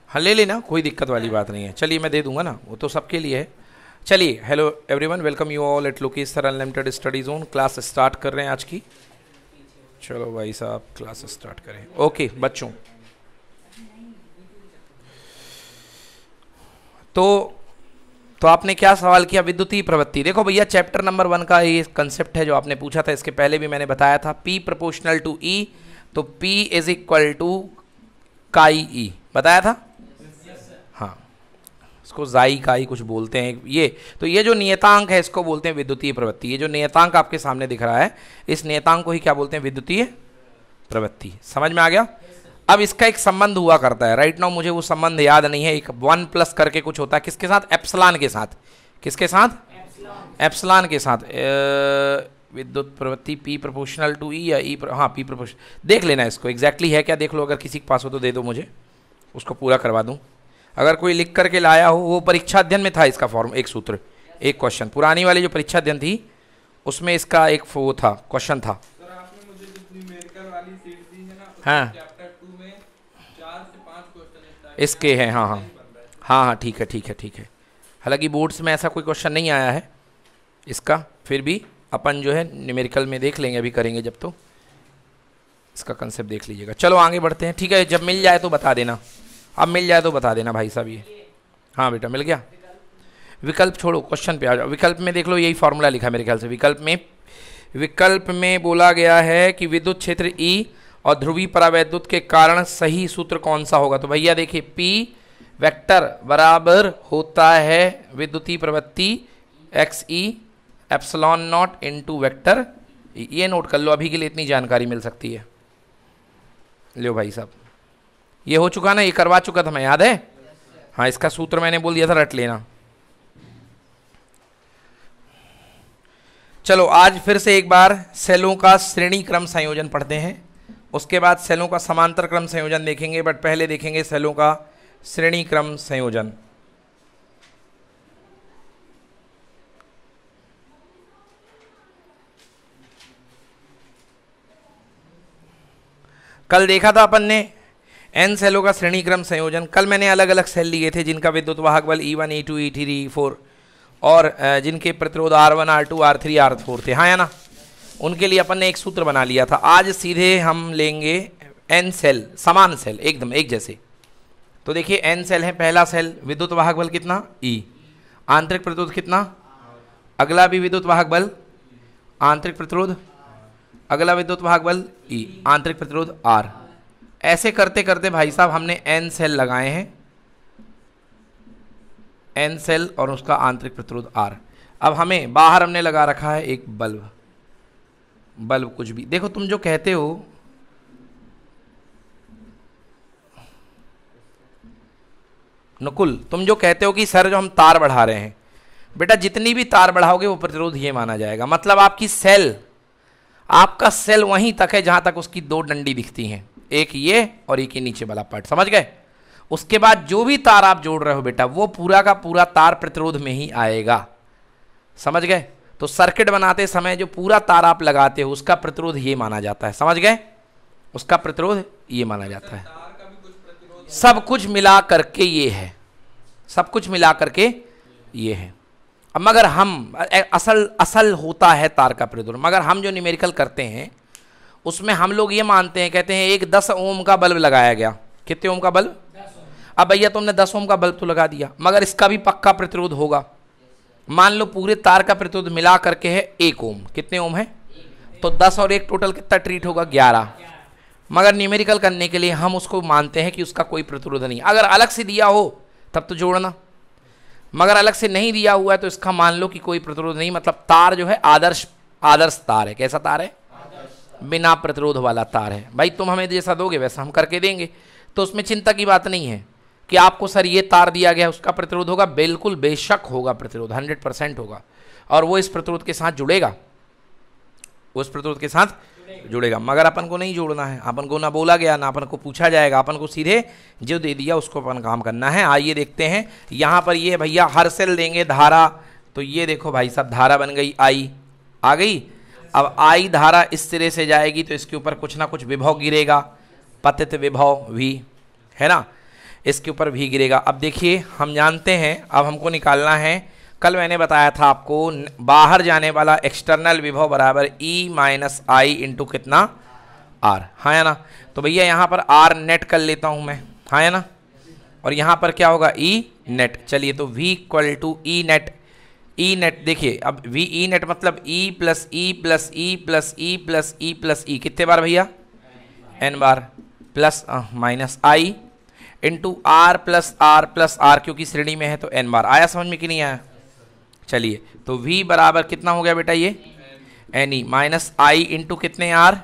हाँ ले लेना, कोई दिक्कत वाली बात नहीं है। चलिए मैं दे दूंगा ना, वो तो सबके लिए है। चलिए, hello everyone, welcome you all at Lokesh sir unlimited study zone. Class start कर रहे हैं आज की। चलो भाई साहब क्लास स्टार्ट करें। ओके बच्चों, तो आपने क्या सवाल किया? विद्युतीय प्रवृत्ति। देखो भैया, चैप्टर नंबर 1 का ये कंसेप्ट है जो आपने पूछा था, इसके पहले भी मैंने बताया था। P प्रोपोर्शनल टू E, तो P इज इक्वल टू काई E, बताया था। हाँ, इसको जाई काई कुछ बोलते हैं ये। तो ये जो नियतांक है इसको बोलते हैं विद्युतीय प्रवृत्ति। ये जो नियतांक आपके सामने दिख रहा है, इस नियतांक को ही क्या बोलते हैं? विद्युतीय प्रवृत्ति। समझ में आ गया? अब इसका एक संबंध हुआ करता है। राइट नाउ मुझे वो संबंध याद नहीं है। एक 1 प्लस करके कुछ होता है, किसके साथ? एप्सिलॉन के साथ। किसके साथ? एप्सिलॉन के साथ। विद्युत प्रवृत्ति P प्रोपोर्शनल टू E या E हाँ P प्रोपोर्शनल। देख लेना इसको एग्जैक्टली है क्या, देख लो। अगर किसी के पास हो तो दे दो मुझे, उसको पूरा करवा दूं। अगर कोई लिख करके लाया हो, वो परीक्षा अध्ययन में था इसका फॉर्म, एक सूत्र, एक क्वेश्चन। पुरानी वाली जो परीक्षा अध्ययन थी उसमें इसका एक वो था, क्वेश्चन था। सर आपने मुझे जितनी न्यूमेरिकल वाली सीट दी है ना, हाँ चैप्टर 2 में 4 से 5 क्वेश्चन इसके हैं। हाँ हाँ हाँ हाँ, ठीक है ठीक है ठीक है। हालांकि बोर्ड्स में ऐसा कोई क्वेश्चन नहीं आया है इसका, फिर भी अपन जो है न्यूमेरिकल में देख लेंगे, अभी करेंगे जब, तो इसका कंसेप्ट देख लीजिएगा। चलो आगे बढ़ते हैं, ठीक है। जब मिल जाए तो बता देना, अब मिल जाए तो बता देना भाई साहब ये। हाँ बेटा मिल गया। विकल्प छोड़ो, क्वेश्चन पे आ जाओ। विकल्प में देख लो, यही फॉर्मूला लिखा मेरे ख्याल से। विकल्प में बोला गया है कि विद्युत क्षेत्र E और ध्रुवीय परावैद्युत के कारण सही सूत्र कौन सा होगा? तो भैया देखिए, P वेक्टर बराबर होता है विद्युतीय प्रवृत्ति XE epsilon not into vector. ये नोट कर लो, अभी के लिए इतनी जानकारी मिल सकती है। लो भाई साहब, ये हो चुका ना, ये करवा चुका था मैं, याद है? हाँ, इसका सूत्र मैंने बोल दिया था, रट लेना। चलो आज फिर से एक बार सेलों का श्रेणी क्रम संयोजन पढ़ते हैं, उसके बाद सेलों का समांतर क्रम संयोजन देखेंगे, बट पहले देखेंगे सेलों का श्रेणी क्रम संयोजन। कल देखा था अपन ने n सेलों का श्रेणी क्रम संयोजन। कल मैंने अलग अलग सेल लिए थे जिनका विद्युत वाहक बल E1 E2 E3 E4 और जिनके प्रतिरोध R1 R2 R3 R4 थे, हाँ या ना? उनके लिए अपन ने एक सूत्र बना लिया था। आज सीधे हम लेंगे n सेल, समान सेल, एकदम एक जैसे। तो देखिए n सेल है, पहला सेल विद्युत वाहक बल कितना? E, आंतरिक प्रतिरोध कितना? अगला भी विद्युत वाहक बल, आंतरिक प्रतिरोध, अगला विद्युत वाहक बल E, आंतरिक प्रतिरोध R। ऐसे करते करते भाई साहब हमने n सेल लगाए हैं, n सेल और उसका आंतरिक प्रतिरोध R। अब हमें बाहर हमने लगा रखा है एक बल्ब। बल्ब कुछ भी देखो, तुम जो कहते हो नकुल, तुम जो कहते हो कि सर जो हम तार बढ़ा रहे हैं, बेटा जितनी भी तार बढ़ाओगे वो प्रतिरोध ये माना जाएगा। मतलब आपकी सेल, आपका सेल वहीं तक है जहां तक उसकी दो डंडी दिखती हैं, एक ये और एक ही नीचे वाला पार्ट, समझ गए? उसके बाद जो भी तार आप जोड़ रहे हो बेटा, वो पूरा का पूरा तार प्रतिरोध में ही आएगा, समझ गए? तो सर्किट बनाते समय जो पूरा तार आप लगाते हो उसका प्रतिरोध ये माना जाता है, समझ गए? उसका प्रतिरोध ये माना जाता है। सब कुछ मिला करके ये है, सब कुछ मिला करके ये है। अब मगर हम असल होता है तार का प्रतिरोध, मगर हम जो न्यूमेरिकल करते हैं उसमें हम लोग ये मानते हैं, कहते हैं एक 10 ओम का बल्ब लगाया गया। कितने ओम का बल्ब? अब भैया तुमने 10 ओम का बल्ब तो लगा दिया, मगर इसका भी पक्का प्रतिरोध होगा। मान लो पूरे तार का प्रतिरोध मिला करके है 1 ओम। कितने ओम है? तो 10 और 1 टोटल कितना ट्रीट होगा? 11। मगर न्यूमेरिकल करने के लिए हम उसको मानते हैं कि उसका कोई प्रतिरोध नहीं। अगर अलग से दिया हो तब तो जोड़ना, मगर अलग से नहीं दिया हुआ है तो इसका मान लो कि कोई प्रतिरोध नहीं। मतलब तार जो है आदर्श तार है। कैसा तार है? बिना प्रतिरोध वाला तार है। भाई तुम हमें जैसा दोगे वैसा हम करके देंगे, तो उसमें चिंता की बात नहीं है कि आपको सर ये तार दिया गया उसका प्रतिरोध होगा। बिल्कुल बेशक होगा प्रतिरोध, 100% होगा, और वो इस प्रतिरोध के साथ जुड़ेगा, उस प्रतिरोध के साथ जुड़ेगा। मगर अपन को नहीं जोड़ना है, अपन को ना बोला गया ना अपन को पूछा जाएगा, अपन को सीधे जो दे दिया उसको अपन काम करना है। आइए देखते हैं यहाँ पर। ये भैया हर सेल देंगे धारा, तो ये देखो भाई साहब धारा बन गई आई, आ गई। अब आई धारा इस सिरे से जाएगी तो इसके ऊपर कुछ ना कुछ विभव गिरेगा, पतित विभव भी है ना। इसके ऊपर V गिरेगा। अब देखिए हम जानते हैं, अब हमको निकालना है, कल मैंने बताया था आपको बाहर जाने वाला एक्सटर्नल विभव बराबर E माइनस आई इंटू कितना R, हाँ या ना। तो भैया यहाँ पर R नेट कर लेता हूँ मैं, हाँ या ना, और यहाँ पर क्या होगा E नेट। चलिए तो V equal to E net, E net देखिए अब V E नेट मतलब E plus E plus E plus E plus E plus E कितने बार भैया, N बार, plus minus I into R plus R क्योंकि श्रेणी में है तो N बार। आया समझ में कि नहीं आया? चलिए तो V बराबर कितना हो गया बेटा ये NE माइनस I इंटू कितने R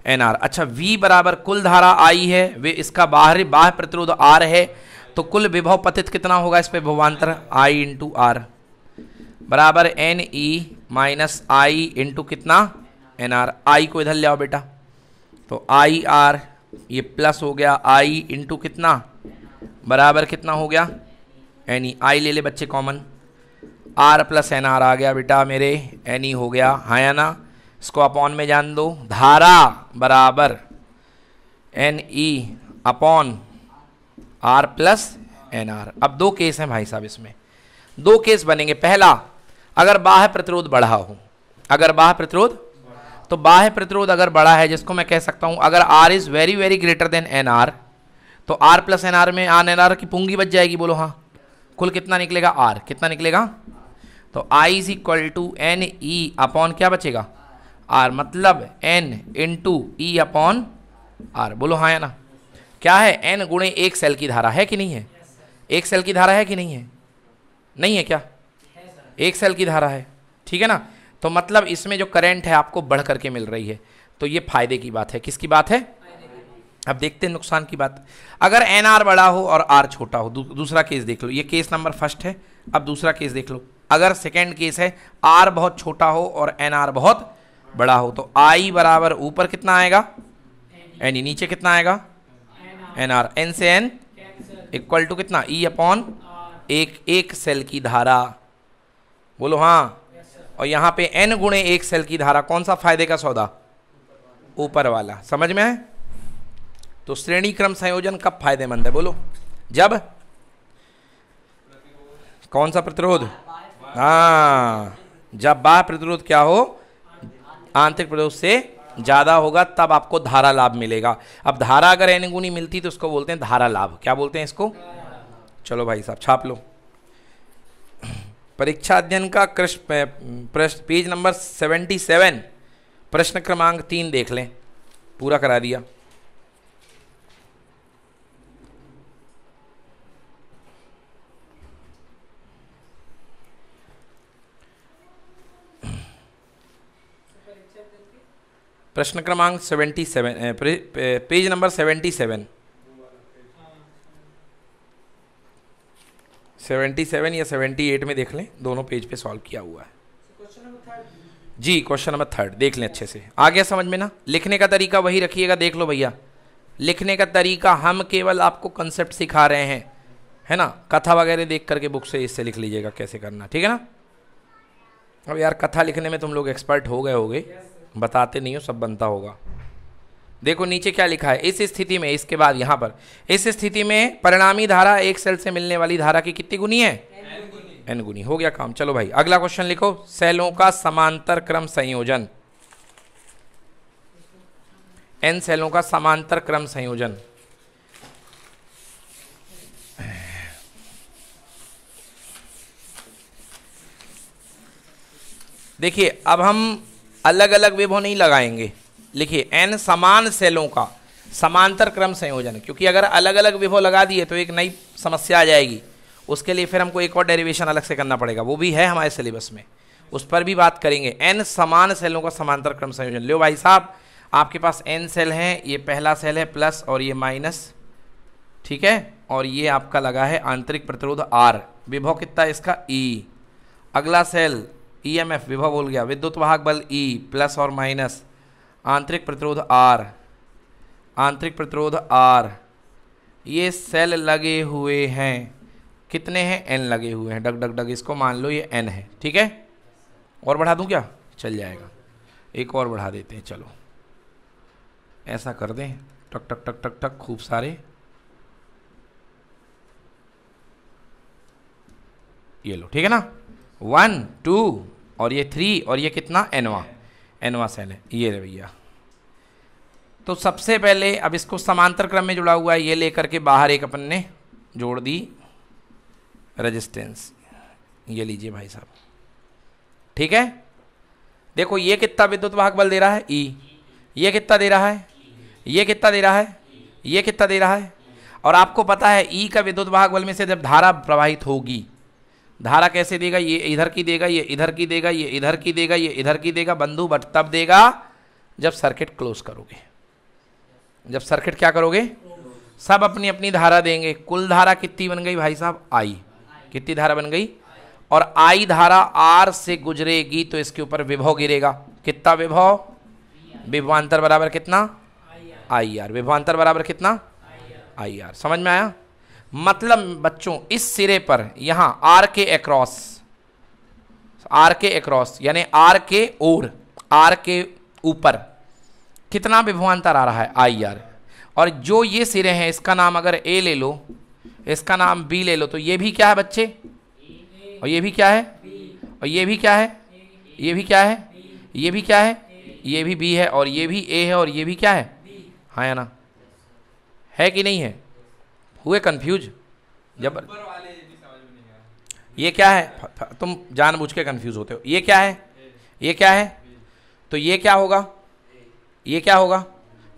NR। अच्छा V बराबर कुल धारा I है, वे इसका बाहरी बाह्य प्रतिरोध R है, तो कुल विभव पतित कितना होगा इस पे विभवांतर I इंटू R बराबर NE माइनस I इंटू कितना NR। I को इधर ले आओ बेटा, तो IR ये प्लस हो गया I इंटू कितना बराबर कितना हो गया NE। I ले ले बच्चे कॉमन, R प्लस NR आ गया बेटा मेरे, NE हो गया, हाँ या ना। इसको अपॉन में जान दो, धारा बराबर NE upon R plus NR। अब दो केस हैं भाई साहब, इसमें दो केस बनेंगे। पहला, अगर बाह्य प्रतिरोध बढ़ा हो, अगर बाह्य प्रतिरोध, तो बाह्य प्रतिरोध अगर बड़ा है, जिसको मैं कह सकता हूं अगर R is very very greater than NR, तो R प्लस NR में NR की पूंगी बच जाएगी, बोलो हाँ। कुल कितना निकलेगा R, कितना निकलेगा, तो I is equal to NE upon क्या बचेगा R, मतलब N into E upon R, बोलो हाँ या ना। क्या है, N गुणे एक सेल की धारा है कि नहीं है, एक सेल की धारा है कि नहीं है, नहीं है क्या, एक सेल की धारा है, ठीक है ना। तो मतलब इसमें जो करंट है आपको बढ़ करके मिल रही है, तो ये फायदे की बात है। किसकी बात है, अब देखते हैं नुकसान की बात। अगर NR बड़ा हो और R छोटा हो, दूसरा केस देख लो, ये केस नंबर फर्स्ट है। अब दूसरा केस देख लो, अगर सेकेंड केस है R बहुत छोटा हो और NR बहुत बड़ा हो, तो I बराबर ऊपर कितना आएगा NE, नीचे कितना आएगा NR, N से N इक्वल टू कितना E अपॉन एक सेल की धारा, बोलो हाँ। और यहाँ पे N गुणे एक सेल की धारा, कौन सा फायदे का सौदा, ऊपर वाला, समझ में है। तो श्रेणी क्रम संयोजन कब फायदेमंद है, बोलो, जब कौन सा प्रतिरोध, हाँ, जब बाह्य प्रतिरोध क्या हो, आंतरिक प्रतिरोध से ज्यादा होगा, तब आपको धारा लाभ मिलेगा। अब धारा अगर N गुनी मिलती तो उसको बोलते हैं धारा लाभ। क्या बोलते हैं इसको, चलो भाई साहब छाप लो। परीक्षा अध्ययन का पेज नंबर 77 प्रश्न क्रमांक 3 देख लें, पूरा करा दिया। प्रश्न क्रमांक 77 पेज नंबर 77 या 78 में देख लें, दोनों पेज पे सॉल्व किया हुआ है जी। क्वेश्चन नंबर 3 देख लें अच्छे से, आ गया समझ में ना। लिखने का तरीका वही रखिएगा, देख लो भैया, लिखने का तरीका हम केवल आपको कंसेप्ट सिखा रहे हैं, है ना। कथा वगैरह देख करके बुक से इससे लिख लीजिएगा कैसे करना, ठीक है ना। अब यार कथा लिखने में तुम लोग एक्सपर्ट हो गए, बताते नहीं हो, सब बनता होगा। देखो नीचे क्या लिखा है, इस स्थिति में, इसके बाद यहाँ पर, इस स्थिति में परिणामी धारा एक सेल से मिलने वाली धारा की कितनी गुनी है, N गुनी। हो गया काम। चलो भाई अगला क्वेश्चन लिखो, सेलों का समांतर क्रम संयोजन, N सेलों का समांतर क्रम संयोजन। देखिए अब हम अलग अलग विभव नहीं लगाएंगे, लिखिए N समान सेलों का समांतर क्रम संयोजन, क्योंकि अगर अलग अलग विभव लगा दिए तो एक नई समस्या आ जाएगी, उसके लिए फिर हमको एक और डेरिवेशन अलग से करना पड़ेगा, वो भी है हमारे सिलेबस में, उस पर भी बात करेंगे। N समान सेलों का समांतर क्रम संयोजन। लो भाई साहब, आपके पास N सेल हैं, ये पहला सेल है प्लस और ये माइनस, ठीक है, और ये आपका लगा है आंतरिक प्रतिरोध R, विभव कितना है इसका E। अगला सेल EMF, विभव बोल गया, विद्युत वाहक बल E, प्लस और माइनस, आंतरिक प्रतिरोध R, आंतरिक प्रतिरोध R। ये सेल लगे हुए हैं, कितने हैं, N लगे हुए हैं, डग डग डग, इसको मान लो ये N है, ठीक है। और बढ़ा दूं क्या, चल जाएगा, एक और बढ़ा देते हैं, चलो ऐसा कर दें, टक टक टक टक टक, खूब सारे, ये लो, ठीक है ना, 1 2 और ये 3 और ये कितना एनवा सेल है, ये रे भैया। तो सबसे पहले अब इसको समांतर क्रम में जुड़ा हुआ है, ये लेकर के बाहर एक अपन ने जोड़ दी रेजिस्टेंस, ये लीजिए भाई साहब, ठीक है। देखो ये कितना विद्युत वाहक बल दे रहा है, ई, ये कितना दे रहा है, ये कितना दे रहा है, ये कितना दे रहा है। और आपको पता है ई का विद्युत वाहक बल में से जब धारा प्रवाहित होगी, धारा कैसे देगा, ये इधर की देगा, ये इधर की देगा, ये इधर की देगा, ये इधर की देगा, बंधु बट तब देगा जब सर्किट क्लोज करोगे। जब सर्किट क्या करोगे, सब अपनी अपनी धारा देंगे। कुल धारा कितनी बन गई भाई साहब, आई, कितनी धारा बन गई, और आई धारा आर से गुजरेगी तो इसके ऊपर विभव गिरेगा, कितना विभव, विभवांतर बराबर कितना, आई आर, विभवांतर बराबर कितना, आई आर। समझ में आया। मतलब बच्चों इस सिरे पर यहां आर के अक्रॉस, आर के अक्रॉस यानी आर के ओर, आर के ऊपर कितना विभवांतर आ रहा है, आई आर। और जो ये सिरे हैं इसका नाम अगर ए ले लो, इसका नाम बी ले लो, तो ये भी क्या है बच्चे, और ये भी क्या है, और ये भी क्या है, ये भी क्या है, ये भी क्या है, ये भी बी है, और ये भी ए है, और ये भी क्या है, हाँ या ना, है कि नहीं है। हुए कंफ्यूज जब ये क्या है, तुम जानबूझ के कंफ्यूज होते हो, ये क्या है, ये क्या है, तो ये क्या होगा, ये क्या होगा,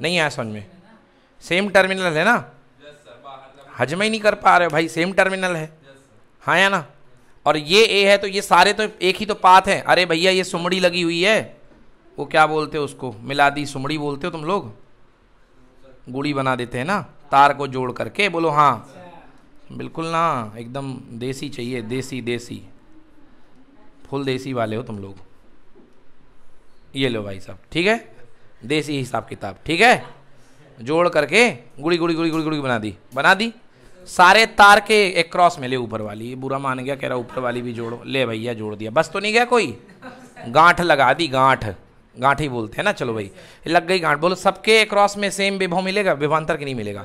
नहीं आया समझ में, सेम टर्मिनल है ना, हजम ही नहीं कर पा रहे हो भाई, सेम टर्मिनल है, हाँ या ना। और ये ए है तो ये सारे तो एक ही तो पाथ है। अरे भैया ये सुमड़ी लगी हुई है, वो क्या बोलते हो उसको, मिलादी सुमड़ी बोलते हो तुम लोग, गुड़ी बना देते हैं ना तार को जोड़ करके, बोलो हाँ बिल्कुल ना, एकदम देसी चाहिए, देसी देसी, फुल देसी वाले हो तुम लोग। ये लो भाई साहब, ठीक है, देसी हिसाब किताब, ठीक है, जोड़ करके गुड़ी गुड़ी गुड़ी गुड़ी गुड़ी बना दी सारे तार के एक क्रॉस में ले, ऊपर वाली, ये बुरा मान गया, कह रहा ऊपर वाली भी जोड़ो, ले भैया जोड़ दिया, बस तो नहीं गया कोई, गांठ लगा दी, गांठ ही बोलते हैं ना, चलो भाई लग गई गांठ। बोलो सबके क्रॉस में सेम विभव मिलेगा, विभवांतर की नहीं मिलेगा।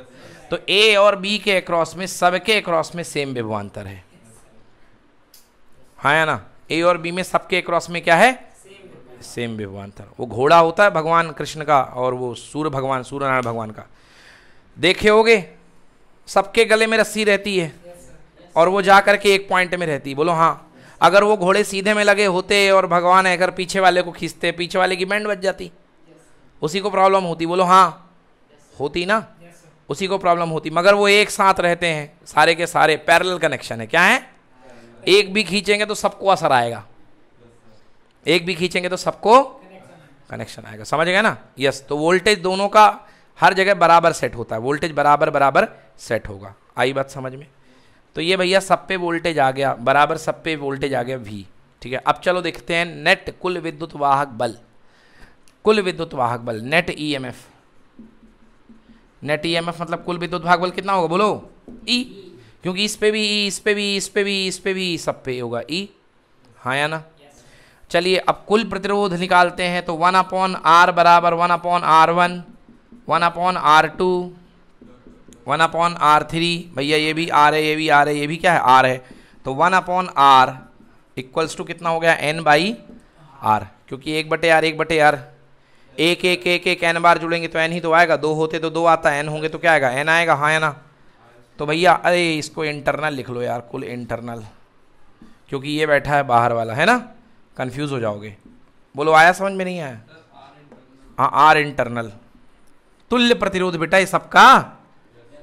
तो ए और बी के क्रॉस में, सबके क्रॉस में सेम विभवांतर है, हाँ या ना, ए और बी में सबके क्रॉस में क्या है, सेम विभवांतर। वो घोड़ा होता है भगवान कृष्ण का और वो सूर्य भगवान, सूर्य नारायण भगवान का, देखे होगे, सबके गले में रस्सी रहती है और वो जा करके एक पॉइंट में रहती है, बोलो हाँ। अगर वो घोड़े सीधे में लगे होते और भगवान अगर पीछे वाले को खींचते, पीछे वाले की बैंड बच जाती, उसी को प्रॉब्लम होती, बोलो हाँ, होती ना, उसी को प्रॉब्लम होती। मगर वो एक साथ रहते हैं, सारे के सारे पैरेलल कनेक्शन है, क्या है, एक भी खींचेंगे तो सबको असर आएगा, एक भी खींचेंगे तो सबको कनेक्शन आएगा, समझ गए ना। यस, तो वोल्टेज दोनों का हर जगह बराबर सेट होता है, वोल्टेज बराबर बराबर सेट होगा, आई बात समझ में। तो ये भैया सब पे वोल्टेज आ गया बराबर, सब पे वोल्टेज आ गया V, ठीक है। अब चलो देखते हैं नेट कुल विद्युत वाहक बल, कुल विद्युत वाहक बल, नेट EMF, नेट EMF मतलब कुल विद्युत वाहक बल कितना होगा, बोलो E, क्योंकि इस पे भी E, इस पे भी, इस पे भी, इस पे भी, सब पे होगा E, हाँ या ना। चलिए अब कुल प्रतिरोध निकालते हैं, तो 1/R बराबर 1/R1, 1/R2, 1/R3, भैया ये भी R है, ये भी R है, ये भी क्या है, R है, तो 1/R इक्वल्स टू कितना हो गया, N/R, क्योंकि 1/R 1/R, एक एक एक एक N बार जुड़ेंगे तो N ही तो आएगा, 2 होते तो 2 आता, N होंगे तो क्या आएगा, N आएगा, हाँ या ना। तो भैया अरे इसको इंटरनल लिख लो यार, कुल इंटरनल, क्योंकि ये बैठा है बाहर वाला, है ना, कंफ्यूज हो जाओगे। बोलो आया समझ में, नहीं आया, हाँ R इंटरनल, तुल्य प्रतिरोध बेटा ये सबका,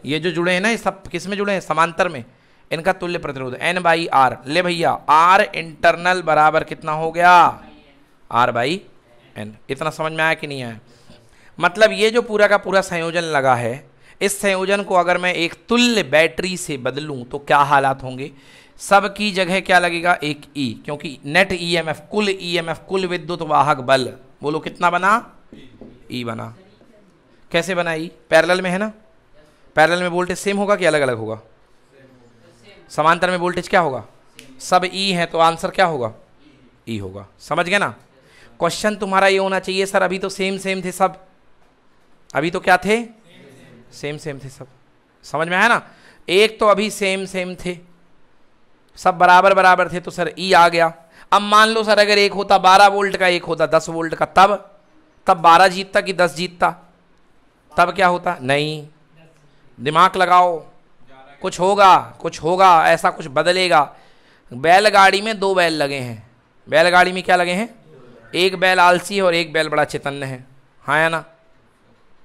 ये जो जुड़े हैं ना ये सब किस में जुड़े हैं, समांतर में, इनका तुल्य प्रतिरोध N/R। ले भैया R इंटरनल बराबर कितना हो गया, R/N। इतना समझ में आया कि नहीं आया। मतलब ये जो पूरा का पूरा संयोजन लगा है, इस संयोजन को अगर मैं एक तुल्य बैटरी से बदलूं तो क्या हालात होंगे, सबकी जगह क्या लगेगा, एक E, क्योंकि नेट EMF, कुल EMF, कुल विद्युत वाहक बल, बोलो कितना बना, E बना। कैसे बना E, पैरेलल में है ना, पैरेलल में वोल्टेज सेम होगा कि अलग अलग होगा, समांतर में वोल्टेज क्या होगा, सब E है तो आंसर क्या होगा, E होगा, समझ गए ना। क्वेश्चन तुम्हारा ये होना चाहिए सर अभी तो सेम सेम थे सब, अभी तो क्या थे, सेम सेम थे सब, समझ में आया ना। एक तो अभी सेम सेम थे, सब बराबर बराबर थे तो सर ई आ गया। अब मान लो सर अगर एक होता 12 वोल्ट का, एक होता 10 वोल्ट का, तब 12 जीतता कि 10 जीतता? तब क्या होता? नहीं, दिमाग लगाओ, कुछ होगा, ऐसा कुछ बदलेगा। बैलगाड़ी में 2 बैल लगे हैं। बैलगाड़ी में क्या लगे हैं? एक बैल आलसी है और एक बैल बड़ा चैतन्य है, हाँ या ना?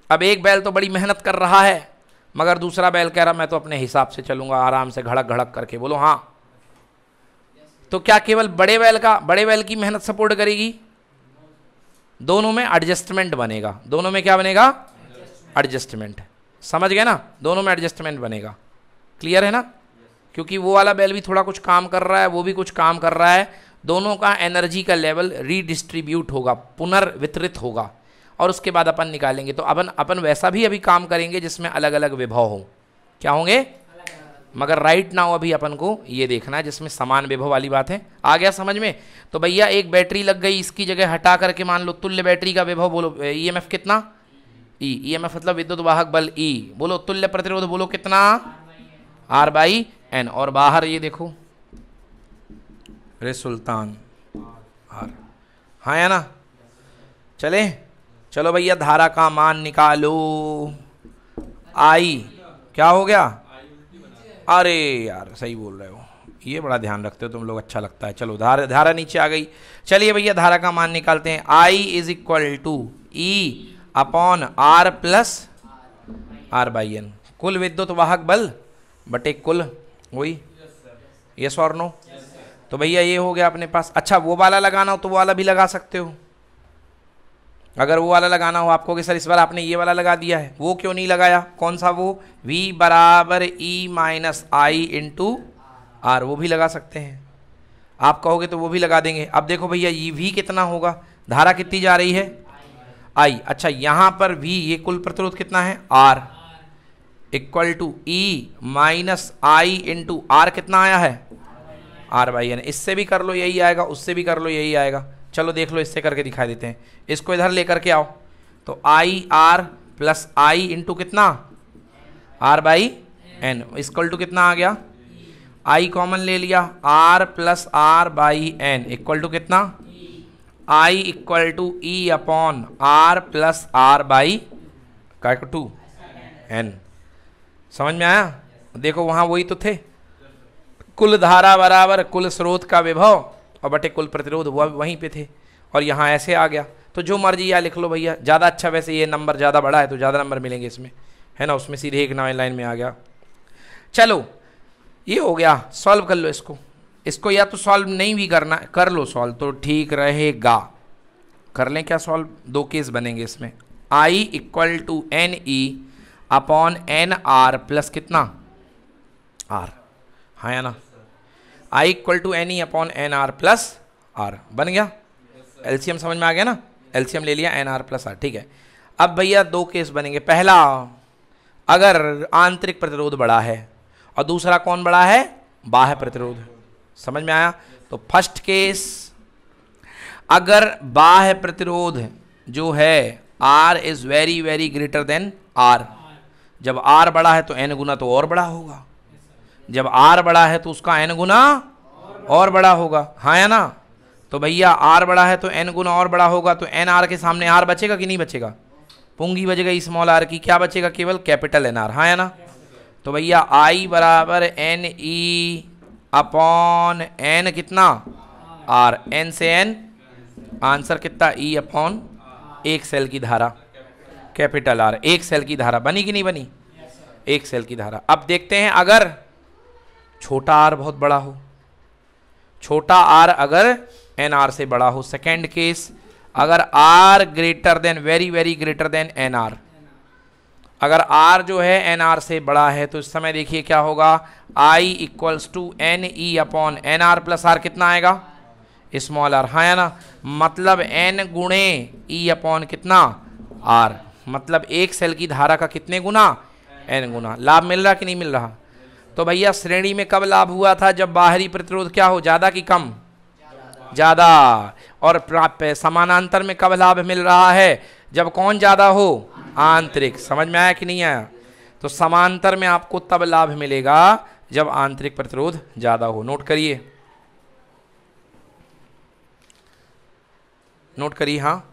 अब एक बैल तो बड़ी मेहनत कर रहा है, मगर दूसरा बैल कह रहा मैं तो अपने हिसाब से चलूंगा, आराम से घड़क घड़क करके। बोलो हाँ। तो क्या केवल बड़े बैल की मेहनत सपोर्ट करेगी? दोनों में एडजस्टमेंट बनेगा। दोनों में क्या बनेगा? एडजस्टमेंट। समझ गए ना? दोनों में एडजस्टमेंट बनेगा। क्लियर है ना? क्योंकि वो वाला बैल भी थोड़ा कुछ काम कर रहा है, वो भी कुछ काम कर रहा है, दोनों का एनर्जी का लेवल रीडिस्ट्रीब्यूट होगा, पुनर्वितरित होगा, और उसके बाद अपन निकालेंगे। तो अपन वैसा भी अभी काम करेंगे जिसमें अलग अलग विभव हो। क्या होंगे? मगर राइट नाउ अभी अपन को ये देखना है जिसमें समान विभव वाली बात है। आ गया समझ में? तो भैया एक बैटरी लग गई, इसकी जगह हटा करके मान लो तुल्य बैटरी का विभव बोलो, ईएमएफ कितना? ई। ईएमएफ मतलब विद्युत वाहक बल ई। बोलो तुल्य प्रतिरोध बोलो कितना? R by N. और बाहर ये देखो रे सुल्तान आर, हाँ या ना? चले, चलो भैया धारा का मान निकालो। आई क्या हो गया? अरे यार सही बोल रहे हो, ये बड़ा ध्यान रखते हो तुम लोग, अच्छा लगता है। चलो धारा नीचे आ गई। चलिए भैया धारा का मान निकालते हैं। I is equal to E upon R plus R by N. कुल विद्युत वाहक बल बटे कुल, वही। यस और नो? तो भैया ये हो गया अपने पास। अच्छा वो वाला लगाना हो तो वो वाला भी लगा सकते हो। अगर वो वाला लगाना हो आपको कि सर इस बार आपने ये वाला लगा दिया है, वो क्यों नहीं लगाया? कौन सा वो? V बराबर ई माइनस आई इंटू आर, वो भी लगा सकते हैं। आप कहोगे तो वो भी लगा देंगे। अब देखो भैया ये V कितना होगा? धारा कितनी जा रही है? I। अच्छा यहाँ पर V, ये कुल प्रतिरोध कितना है? R equal to E minus I into R, कितना आया है? R by N. इससे भी कर लो यही आएगा, उससे भी कर लो यही आएगा। चलो देख लो, इससे करके दिखा देते हैं। इसको इधर लेकर के आओ तो I R plus I into कितना? R by N equal to कितना आ गया? आई कॉमन ले लिया, R plus R by N equal to कितना? I equal to E upon R plus R by two N. समझ में आया? देखो वहां वही तो थे, कुल धारा बराबर कुल स्रोत का विभव और बटे कुल प्रतिरोध, वो वहीं पे थे। और यहाँ ऐसे आ गया। तो जो मर्जी या लिख लो भैया, ज़्यादा अच्छा। वैसे ये नंबर ज़्यादा बड़ा है तो ज़्यादा नंबर मिलेंगे इसमें, है ना? उसमें सीधे एक लाइन में आ गया। चलो ये हो गया, सॉल्व कर लो इसको या तो सॉल्व नहीं भी करना, कर लो सॉल्व तो ठीक रहेगा। कर लें क्या सॉल्व? 2 केस बनेंगे इसमें। I equal to N E upon N R plus कितना? आर, हाँ या ना? I equal to N E upon N R plus R बन गया। एलसीएम समझ में आ गया ना? एलसीएम ले लिया एन आर प्लस आर, ठीक है। अब भैया 2 केस बनेंगे। पहला, अगर आंतरिक प्रतिरोध बड़ा है, और दूसरा कौन बड़ा है? बाह्य प्रतिरोध। समझ में आया? तो फर्स्ट केस, अगर बाह्य प्रतिरोध जो है R is very very greater than R, जब R बड़ा है तो N गुना तो और बड़ा होगा, जब R बड़ा है तो उसका N गुना और बड़ा होगा, हाँ या ना? तो भैया R बड़ा है तो N गुना और बड़ा होगा, तो एन आर के सामने R बचेगा कि नहीं बचेगा? पूंगी बचेगा स्मॉल r की, क्या बचेगा? केवल कैपिटल NR, हाँ या ना? तो भैया I बराबर एन ई अपॉन एन कितना? R, N से N, आंसर कितना? E अपॉन एक सेल की धारा कैपिटल R, एक सेल की धारा बनी कि नहीं बनी? एक सेल की धारा। अब देखते हैं अगर छोटा r बहुत बड़ा हो, छोटा r अगर NR से बड़ा हो। सेकेंड केस, अगर R greater than very very greater than NR, अगर R जो है NR से बड़ा है तो इस समय देखिए क्या होगा? I equals to N E upon N R plus R, कितना आएगा? स्मॉल r, हाँ या ना? मतलब n गुणे ई अपॉन कितना? R, मतलब एक सेल की धारा का कितने गुना? n गुना। लाभ मिल रहा कि नहीं मिल रहा? तो भैया श्रेणी में कब लाभ हुआ था? जब बाहरी प्रतिरोध क्या हो? ज़्यादा कि कम? ज़्यादा। और समानांतर में कब लाभ मिल रहा है? जब कौन ज़्यादा हो? आंतरिक। समझ में आया कि नहीं आया? तो समांतर में आपको तब लाभ मिलेगा जब आंतरिक प्रतिरोध ज़्यादा हो। नोट करिए, नोट करिए। हाँ,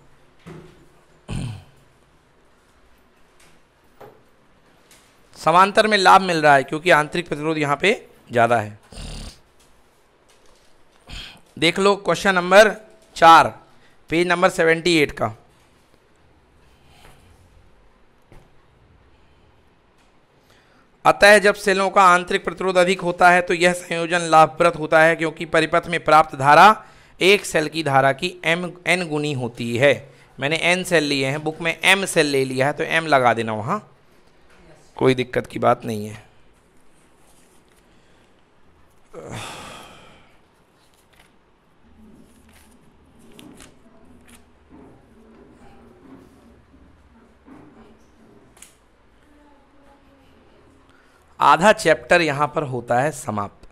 समांतर में लाभ मिल रहा है क्योंकि आंतरिक प्रतिरोध यहां पे ज़्यादा है। देख लो क्वेश्चन नंबर 4, पेज नंबर 78 का। अतः जब सेलों का आंतरिक प्रतिरोध अधिक होता है तो यह संयोजन लाभप्रद होता है क्योंकि परिपथ में प्राप्त धारा एक सेल की धारा की n गुनी होती है। मैंने n सेल लिए हैं, बुक में m सेल ले लिया है तो m लगा देना वहाँ, कोई दिक्कत की बात नहीं है। आधा चैप्टर यहां पर होता है समाप्त।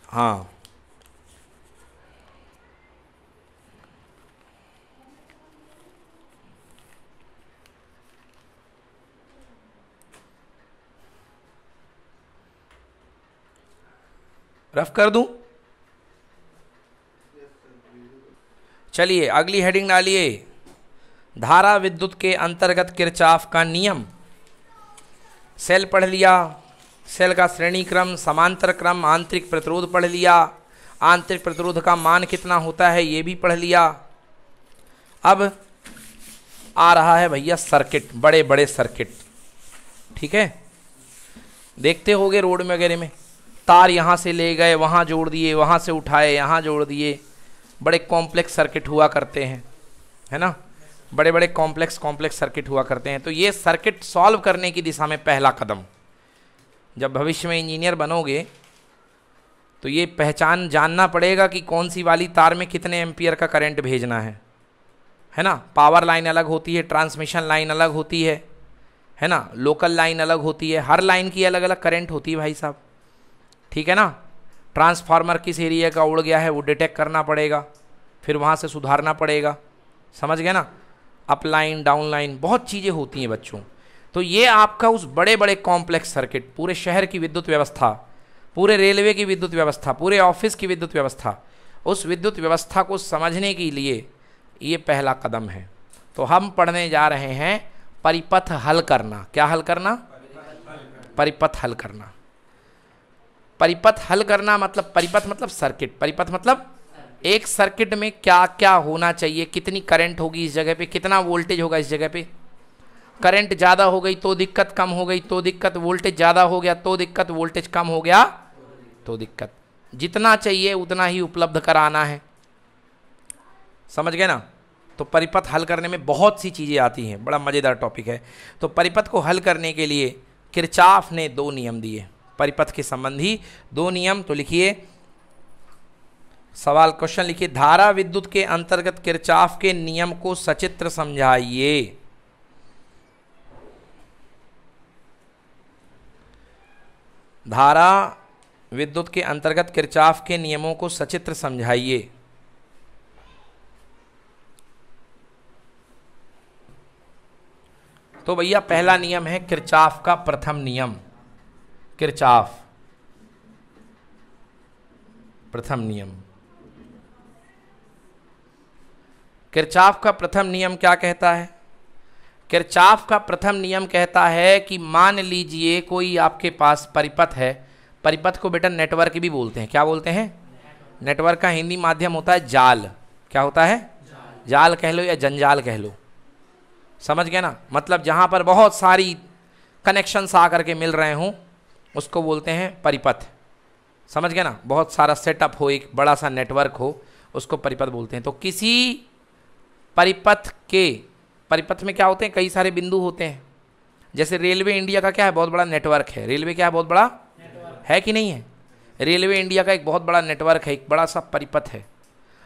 हाँ, रफ कर दूं? चलिए अगली हेडिंग डालिए, धारा विद्युत के अंतर्गत किरचॉफ का नियम। सेल पढ़ लिया, सेल का श्रेणी क्रम, समांतर क्रम, आंतरिक प्रतिरोध पढ़ लिया, आंतरिक प्रतिरोध का मान कितना होता है ये भी पढ़ लिया। अब आ रहा है भैया सर्किट, बड़े बड़े सर्किट। ठीक है, देखते होगे रोड में वगैरह में तार यहाँ से ले गए, वहाँ जोड़ दिए, वहाँ से उठाए, यहाँ जोड़ दिए, बड़े कॉम्प्लेक्स सर्किट हुआ करते हैं, है ना, बड़े बड़े कॉम्प्लेक्स सर्किट हुआ करते हैं। तो ये सर्किट सॉल्व करने की दिशा में पहला कदम, जब भविष्य में इंजीनियर बनोगे तो ये पहचान जानना पड़ेगा कि कौन सी वाली तार में कितने एम्पियर का करंट भेजना है ना। पावर लाइन अलग होती है, ट्रांसमिशन लाइन अलग होती है ना, लोकल लाइन अलग होती है, हर लाइन की अलग अलग करंट होती है भाई साहब। ठीक है ना, ट्रांसफार्मर किस एरिया का उड़ गया है वो डिटेक्ट करना पड़ेगा, फिर वहाँ से सुधारना पड़ेगा, समझ गए ना। अप लाइन, डाउन लाइन, बहुत चीज़ें होती हैं बच्चों। तो ये आपका उस बड़े बड़े कॉम्प्लेक्स सर्किट, पूरे शहर की विद्युत व्यवस्था, पूरे रेलवे की विद्युत व्यवस्था, पूरे ऑफिस की विद्युत व्यवस्था, उस विद्युत व्यवस्था को समझने के लिए ये पहला कदम है। तो हम पढ़ने जा रहे हैं परिपथ हल करना। क्या हल करना? परिपथ हल करना। परिपथ हल करना मतलब, परिपथ मतलब सर्किट, परिपथ मतलब एक सर्किट में क्या क्या होना चाहिए, कितनी करंट होगी इस जगह पे, कितना वोल्टेज होगा इस जगह पे। करंट ज़्यादा हो गई तो दिक्कत, कम हो गई तो दिक्कत, वोल्टेज ज़्यादा हो गया तो दिक्कत, वोल्टेज कम हो गया तो दिक्कत। जितना चाहिए उतना ही उपलब्ध कराना है, समझ गए ना। तो परिपथ हल करने में बहुत सी चीज़ें आती हैं, बड़ा मज़ेदार टॉपिक है। तो परिपथ को हल करने के लिए किरचॉफ ने 2 नियम दिए, परिपथ के संबंधी 2 नियम। तो लिखिए सवाल, क्वेश्चन लिखिए, धारा विद्युत के अंतर्गत किरचॉफ के नियम को सचित्र समझाइए। धारा विद्युत के अंतर्गत किरचॉफ के नियमों को सचित्र समझाइए। तो भैया पहला नियम है किरचॉफ का प्रथम नियम। किरचॉफ प्रथम नियम, किरचॉफ का प्रथम नियम क्या कहता है? किरचॉफ का प्रथम नियम कहता है कि मान लीजिए कोई आपके पास परिपथ है। परिपथ को बेटा नेटवर्क भी बोलते हैं। क्या बोलते हैं? नेटवर्क का हिंदी माध्यम होता है जाल। क्या होता है? जाल कह लो या जंजाल कह लो, समझ गए ना। मतलब जहाँ पर बहुत सारी कनेक्शंस आकर के मिल रहे हों उसको बोलते हैं परिपथ, समझ गए ना। बहुत सारा सेटअप हो, एक बड़ा सा नेटवर्क हो, उसको परिपथ बोलते हैं। तो किसी परिपथ में क्या होते हैं? कई सारे बिंदु होते हैं। जैसे रेलवे इंडिया का क्या है? बहुत बड़ा नेटवर्क है। रेलवे क्या है? बहुत बड़ा है कि नहीं है? रेलवे इंडिया का एक बहुत बड़ा नेटवर्क है, एक बड़ा सा परिपथ है।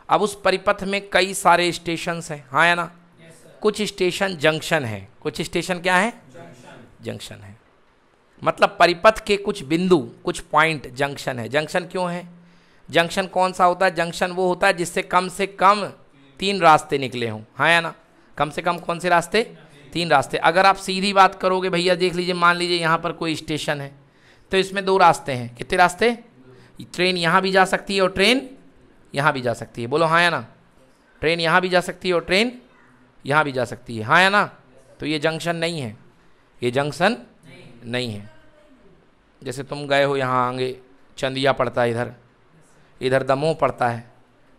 अब उस परिपथ में कई सारे स्टेशंस हैं, हाँ या ना। कुछ स्टेशन जंक्शन है, कुछ स्टेशन क्या है? जंक्शन है। मतलब परिपथ के कुछ बिंदु, कुछ पॉइंट जंक्शन है। जंक्शन क्यों है? जंक्शन कौन सा होता है? जंक्शन वो होता है जिससे कम 3 रास्ते निकले हों, हाँ या ना। कम से कम कौन से रास्ते? 3 रास्ते। अगर आप सीधी बात करोगे भैया, देख लीजिए, मान लीजिए यहाँ पर कोई स्टेशन है, तो इसमें 2 रास्ते हैं। कितने रास्ते? ट्रेन यहाँ भी जा सकती है और ट्रेन यहाँ भी जा सकती है। बोलो हाँ या ना? ट्रेन यहाँ भी जा सकती है और ट्रेन यहाँ भी जा सकती है, हाँ या ना? तो ये जंक्शन नहीं है, ये जंक्शन नहीं है। जैसे तुम गए हो यहाँ आगे चंदिया पड़ता है, इधर दमोह पड़ता है,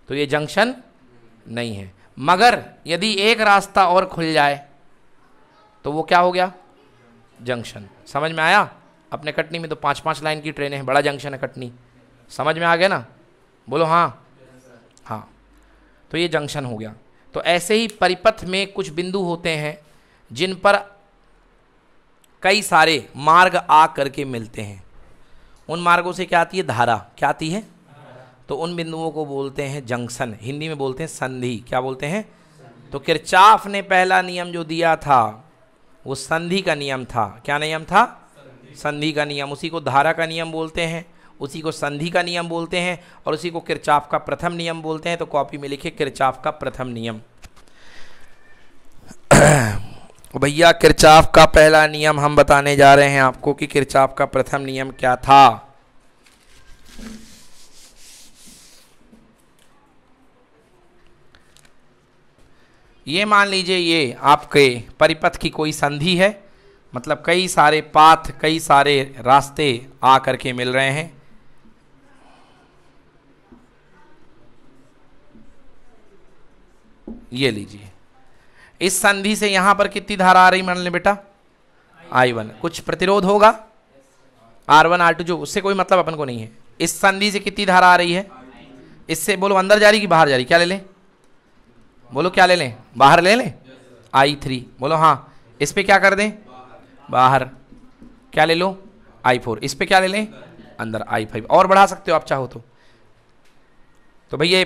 तो ये जंक्शन नहीं है। मगर यदि एक रास्ता और खुल जाए तो वो क्या हो गया? जंक्शन। समझ में आया? अपने कटनी में तो 5-5 लाइन की ट्रेनें हैं, बड़ा जंक्शन है कटनी। समझ में आ गया ना? बोलो हाँ। हाँ, तो ये जंक्शन हो गया। तो ऐसे ही परिपथ में कुछ बिंदु होते हैं जिन पर कई सारे मार्ग आ करके मिलते हैं। उन मार्गों से क्या आती है? धारा। क्या आती है? तो उन बिंदुओं को बोलते हैं जंक्शन, हिंदी में बोलते हैं संधि। क्या बोलते हैं? तो किरचॉफ ने पहला नियम जो दिया था वो संधि का नियम था। क्या नियम था? संधि का नियम। उसी को धारा का नियम बोलते हैं, उसी को संधि का नियम बोलते हैं, और उसी को किरचॉफ का प्रथम नियम बोलते हैं। तो कॉपी में लिखे किरचॉफ का प्रथम नियम। भैया किरचॉफ का पहला नियम हम बताने जा रहे हैं आपको कि किरचॉफ का प्रथम नियम क्या था। ये मान लीजिए ये आपके परिपथ की कोई संधि है, मतलब कई सारे पाथ, कई सारे रास्ते आ करके मिल रहे हैं। ये लीजिए, इस संधि से यहां पर कितनी धारा आ रही मान ले बेटा? I1। कुछ प्रतिरोध होगा R1 R2, जो उससे कोई मतलब अपन को नहीं है। इस संधि से कितनी धारा आ रही है? इससे बोलो अंदर जा रही कि बाहर जा रही? क्या ले लें? बोलो क्या ले लें? बाहर ले लें? I3। बोलो हाँ। इस पे क्या कर दें? बाहर। क्या ले लो? I4। इस पे क्या ले लें? अंदर I5। और बढ़ा सकते हो आप चाहो तो भैया ये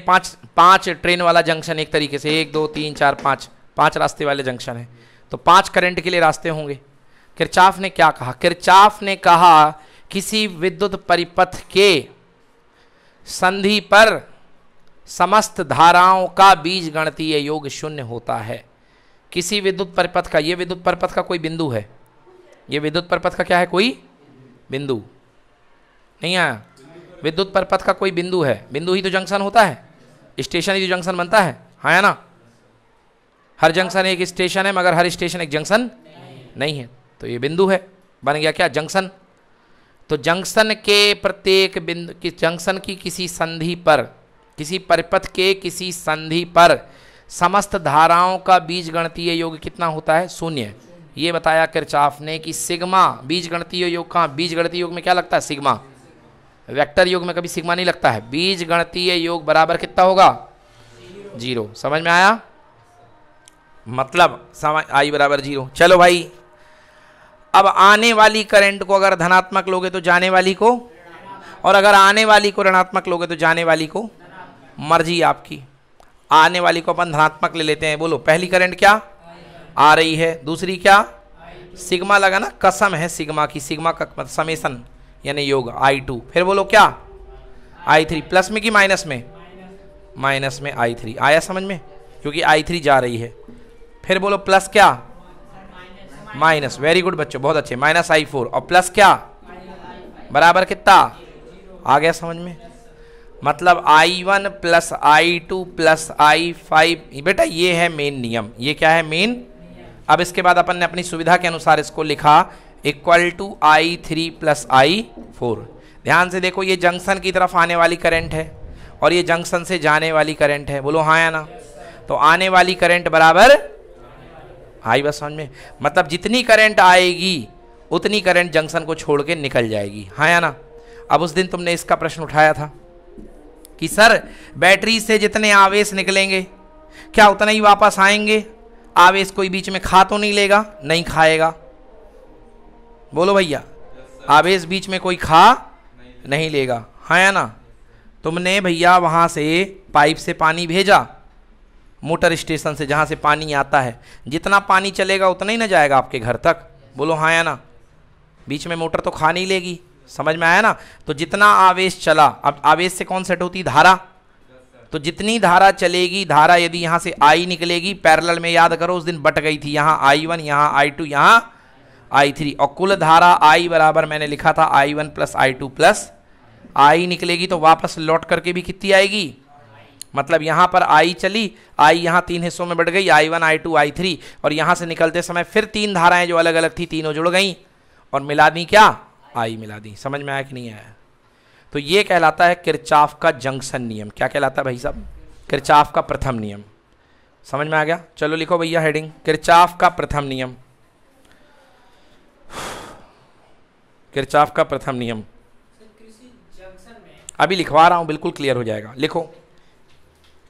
5 ट्रेन वाला जंक्शन एक तरीके से 1 2 3 4 5 रास्ते वाले जंक्शन है, तो 5 करंट के लिए रास्ते होंगे। किरचॉफ ने क्या कहा? किरचॉफ ने कहा किसी विद्युत परिपथ के संधि पर समस्त धाराओं का बीजगणितीय योग 0 होता है। किसी विद्युत परिपथ का, ये विद्युत परिपथ का कोई बिंदु है, ये विद्युत परिपथ का क्या है? कोई बिंदु। नहीं आया? विद्युत परिपथ का कोई बिंदु है। बिंदु ही तो जंक्शन होता है, स्टेशन ही तो जंक्शन बनता है, हाँ या ना? हर जंक्शन एक स्टेशन है, मगर हर स्टेशन एक जंक्शन नहीं है। तो ये बिंदु है, बन गया क्या? जंक्शन। तो जंक्शन के प्रत्येक बिंदु, जंक्शन की किसी संधि पर, किसी परिपथ के किसी संधि पर समस्त धाराओं का बीजगणितीय योग कितना होता है? 0। ये बताया किरचॉफ ने कि सिग्मा बीजगणितीय योग का, बीजगणितीय योग में क्या लगता है? सिग्मा। वेक्टर योग में कभी सिग्मा नहीं लगता है। बीजगणितीय योग बराबर कितना होगा? 0। समझ में आया? मतलब I बराबर 0। चलो भाई, अब आने वाली करंट को अगर धनात्मक लोगे तो जाने वाली को, और अगर आने वाली को ऋणात्मक लोगे तो जाने वाली को। मर्जी आपकी। आने वाली को अपन धनात्मक ले लेते हैं। बोलो पहली करंट क्या आ रही है? दूसरी क्या? सिग्मा लगा ना, कसम है सिग्मा की, सिग्मा का समेसन यानी योग I2। फिर बोलो क्या? I3। प्लस में कि माइनस में? माइनस में I3। आया समझ में? क्योंकि I3 जा रही है। फिर बोलो प्लस क्या? माइनस। वेरी गुड बच्चों, बहुत अच्छे। माइनस I4 और प्लस क्या? बराबर कितना? आ गया समझ में? मतलब I1 plus I2 plus I5। बेटा ये है मेन नियम। ये क्या है? मेन। अब इसके बाद अपन ने अपनी सुविधा के अनुसार इसको लिखा equal to I3 plus I4। ध्यान से देखो, ये जंक्शन की तरफ आने वाली करंट है और ये जंक्शन से जाने वाली करंट है। बोलो हाँ या ना? तो आने वाली करंट बराबर आई, बस समझ में? मतलब जितनी करंट आएगी उतनी करंट जंक्शन को छोड़ के निकल जाएगी, हाँ या ना? अब उस दिन तुमने इसका प्रश्न उठाया था कि सर बैटरी से जितने आवेश निकलेंगे क्या उतना ही वापस आएंगे? आवेश कोई बीच में खा तो नहीं लेगा? नहीं खाएगा। बोलो भैया, आवेश बीच में कोई खा नहीं लेगा, हाँ या ना? तुमने भैया वहाँ से पाइप से पानी भेजा मोटर स्टेशन से, जहाँ से पानी आता है, जितना पानी चलेगा उतना ही ना जाएगा आपके घर तक। बोलो हाँ या ना? बीच में मोटर तो खा नहीं लेगी। समझ में आया ना? तो जितना आवेश चला, अब आवेश से कौन सेट होती? धारा। तो जितनी धारा चलेगी, धारा यदि यहां से I निकलेगी, पैरेलल में याद करो उस दिन बट गई थी, यहां I1, यहां I2, यहां I3, और कुल धारा I बराबर मैंने लिखा था I1 plus I2 plus I निकलेगी, तो वापस लौट करके भी कितनी आएगी, मतलब यहां पर I चली, I यहां 3 हिस्सों में बढ़ गई, I1 I2 I3, और यहां से निकलते समय फिर 3 धाराएं जो अलग अलग थी तीनों जुड़ गई और मिला दी क्या, I मिला दी। समझ में आया कि नहीं आया? तो ये कहलाता है किरचॉफ का जंक्शन नियम। क्या कहलाता है भाई साहब? किरचॉफ का प्रथम नियम। समझ में आ गया? चलो लिखो भैया हेडिंग, किरचॉफ का प्रथम नियम। किरचॉफ का प्रथम नियम अभी लिखवा रहा हूं, बिल्कुल क्लियर हो जाएगा। लिखो,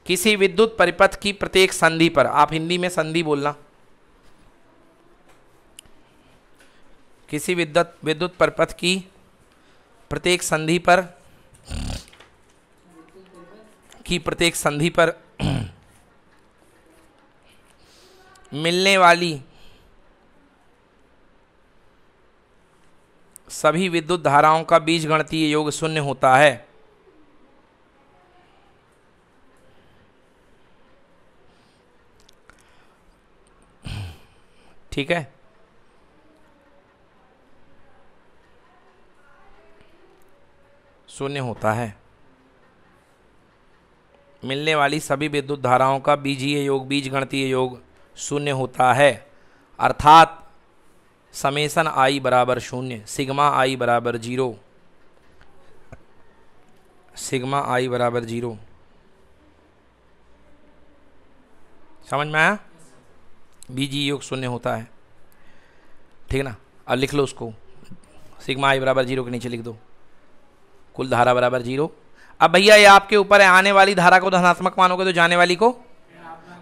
किसी विद्युत परिपथ की प्रत्येक संधि पर, आप हिंदी में संधि बोलना, किसी विद्युत परिपथ की प्रत्येक संधि पर मिलने वाली सभी विद्युत धाराओं का बीजगणितीय योग शून्य होता है। ठीक है, शून्य होता है। मिलने वाली सभी विद्युत धाराओं का बीजगणितीय योग शून्य होता है, अर्थात समेशन I बराबर शून्य, सिग्मा I बराबर 0, सिग्मा I बराबर 0। समझ में आया? बीजीय योग शून्य होता है, ठीक है ना। अब लिख लो उसको, सिग्मा I बराबर 0 के नीचे लिख दो कुल धारा बराबर 0। अब भैया ये आपके ऊपर है, आने वाली धारा को धनात्मक मानोगे तो जाने वाली को,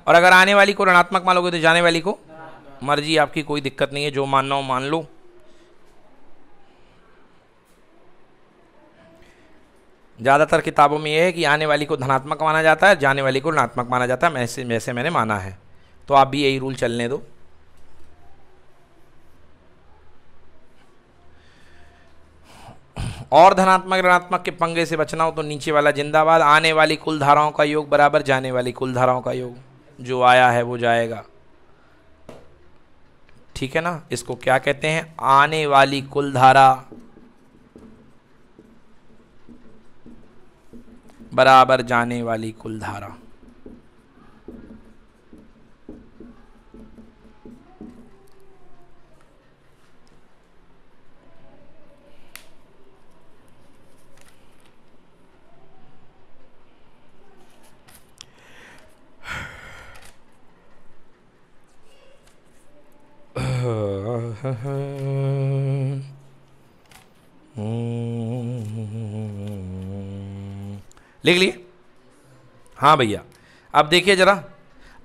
और अगर आने वाली को ऋणात्मक मानोगे तो जाने वाली को, मर्जी आपकी, कोई दिक्कत नहीं है, जो मानना हो मान लो। ज्यादातर किताबों में यह है कि आने वाली को धनात्मक माना जाता है, जाने वाली को ऋणात्मक माना जाता है, वैसे मैंने माना है, तो आप भी यही रूल चलने दो। और धनात्मक ऋणात्मक के पंगे से बचना हो तो नीचे वाला जिंदाबाद, आने वाली कुल धाराओं का योग बराबर जाने वाली कुल धाराओं का योग, जो आया है वो जाएगा। ठीक है ना, इसको क्या कहते हैं, आने वाली कुल धारा बराबर जाने वाली कुल धारा। लिख लिए? हाँ भैया, अब देखिए जरा,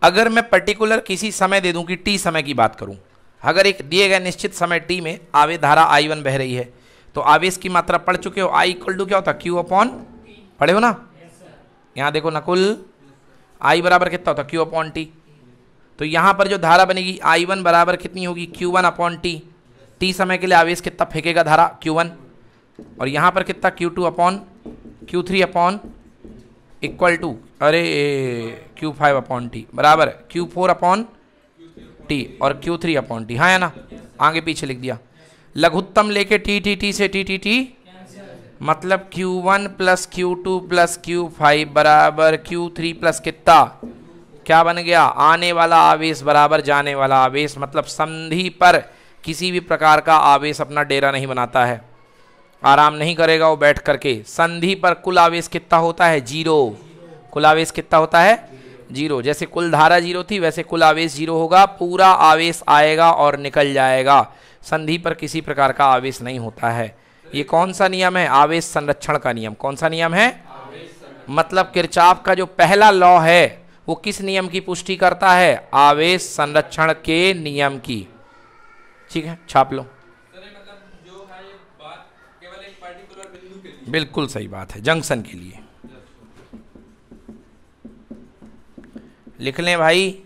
अगर मैं पर्टिकुलर किसी समय दे दूं कि टी समय की बात करूं, अगर एक दिए गए निश्चित समय टी में आवेश धारा I1 बह रही है, तो आवेश की मात्रा पढ़ चुके हो, I इक्वल टू क्या होता है, Q अपॉन, पढ़े हो ना? यहां देखो नकुल, I बराबर कितना होता है, Q अपॉन टी। तो यहां पर जो धारा बनेगी I1 बराबर कितनी होगी, Q1 अपॉन टी। टी समय के लिए आवेश कितना फेंकेगा धारा, Q1, और यहां पर कितना, Q2 upon Q3 upon equal to, अरे Q5 अपॉन टी बराबर Q4 अपॉन टी और Q3 अपॉन टी। हाँ है ना, आगे पीछे लिख दिया। लघुत्तम लेके टी से टी, मतलब Q1 plus Q2 plus Q5 बराबर Q3 प्लस कितना, क्या बन गया, आने वाला आवेश बराबर जाने वाला आवेश। मतलब संधि पर किसी भी प्रकार का आवेश अपना डेरा नहीं बनाता है, आराम नहीं करेगा वो बैठ करके। संधि पर कुल आवेश कितना होता है, 0। कुल आवेश कितना होता है, 0। जैसे कुल धारा 0 थी वैसे कुल आवेश 0 होगा, पूरा आवेश आएगा और निकल जाएगा। संधि पर किसी प्रकार का आवेश नहीं होता है। ये कौन सा नियम है, आवेश संरक्षण का नियम। कौन सा नियम है, मतलब किरचॉफ का जो पहला लॉ है वो किस नियम की पुष्टि करता है, आवेश संरक्षण के नियम की। ठीक है, छाप लो। बिल्कुल सही बात है, जंक्शन के लिए लिख लें भाई।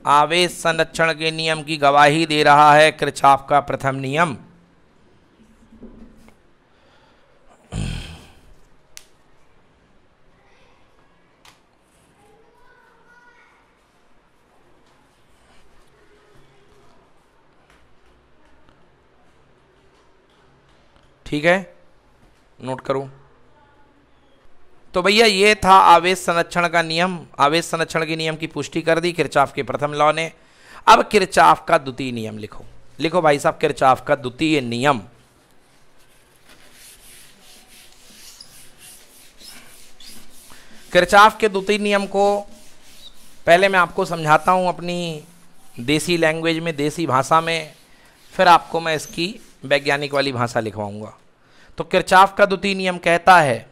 आवेश संरक्षण के नियम की गवाही दे रहा है किरचॉफ का प्रथम नियम। ठीक है, नोट करो। तो भैया ये था आवेश संरक्षण का नियम। आवेश संरक्षण के नियम की पुष्टि कर दी किरचॉफ के प्रथम लॉ ने। अब किरचॉफ का द्वितीय नियम लिखो। लिखो भाई साहब किरचॉफ का द्वितीय नियम। किरचॉफ के द्वितीय नियम को पहले मैं आपको समझाता हूं अपनी देसी लैंग्वेज में, देसी भाषा में, फिर आपको मैं इसकी वैज्ञानिक वाली भाषा लिखवाऊंगा। तो किरचॉफ का द्वितीय नियम कहता है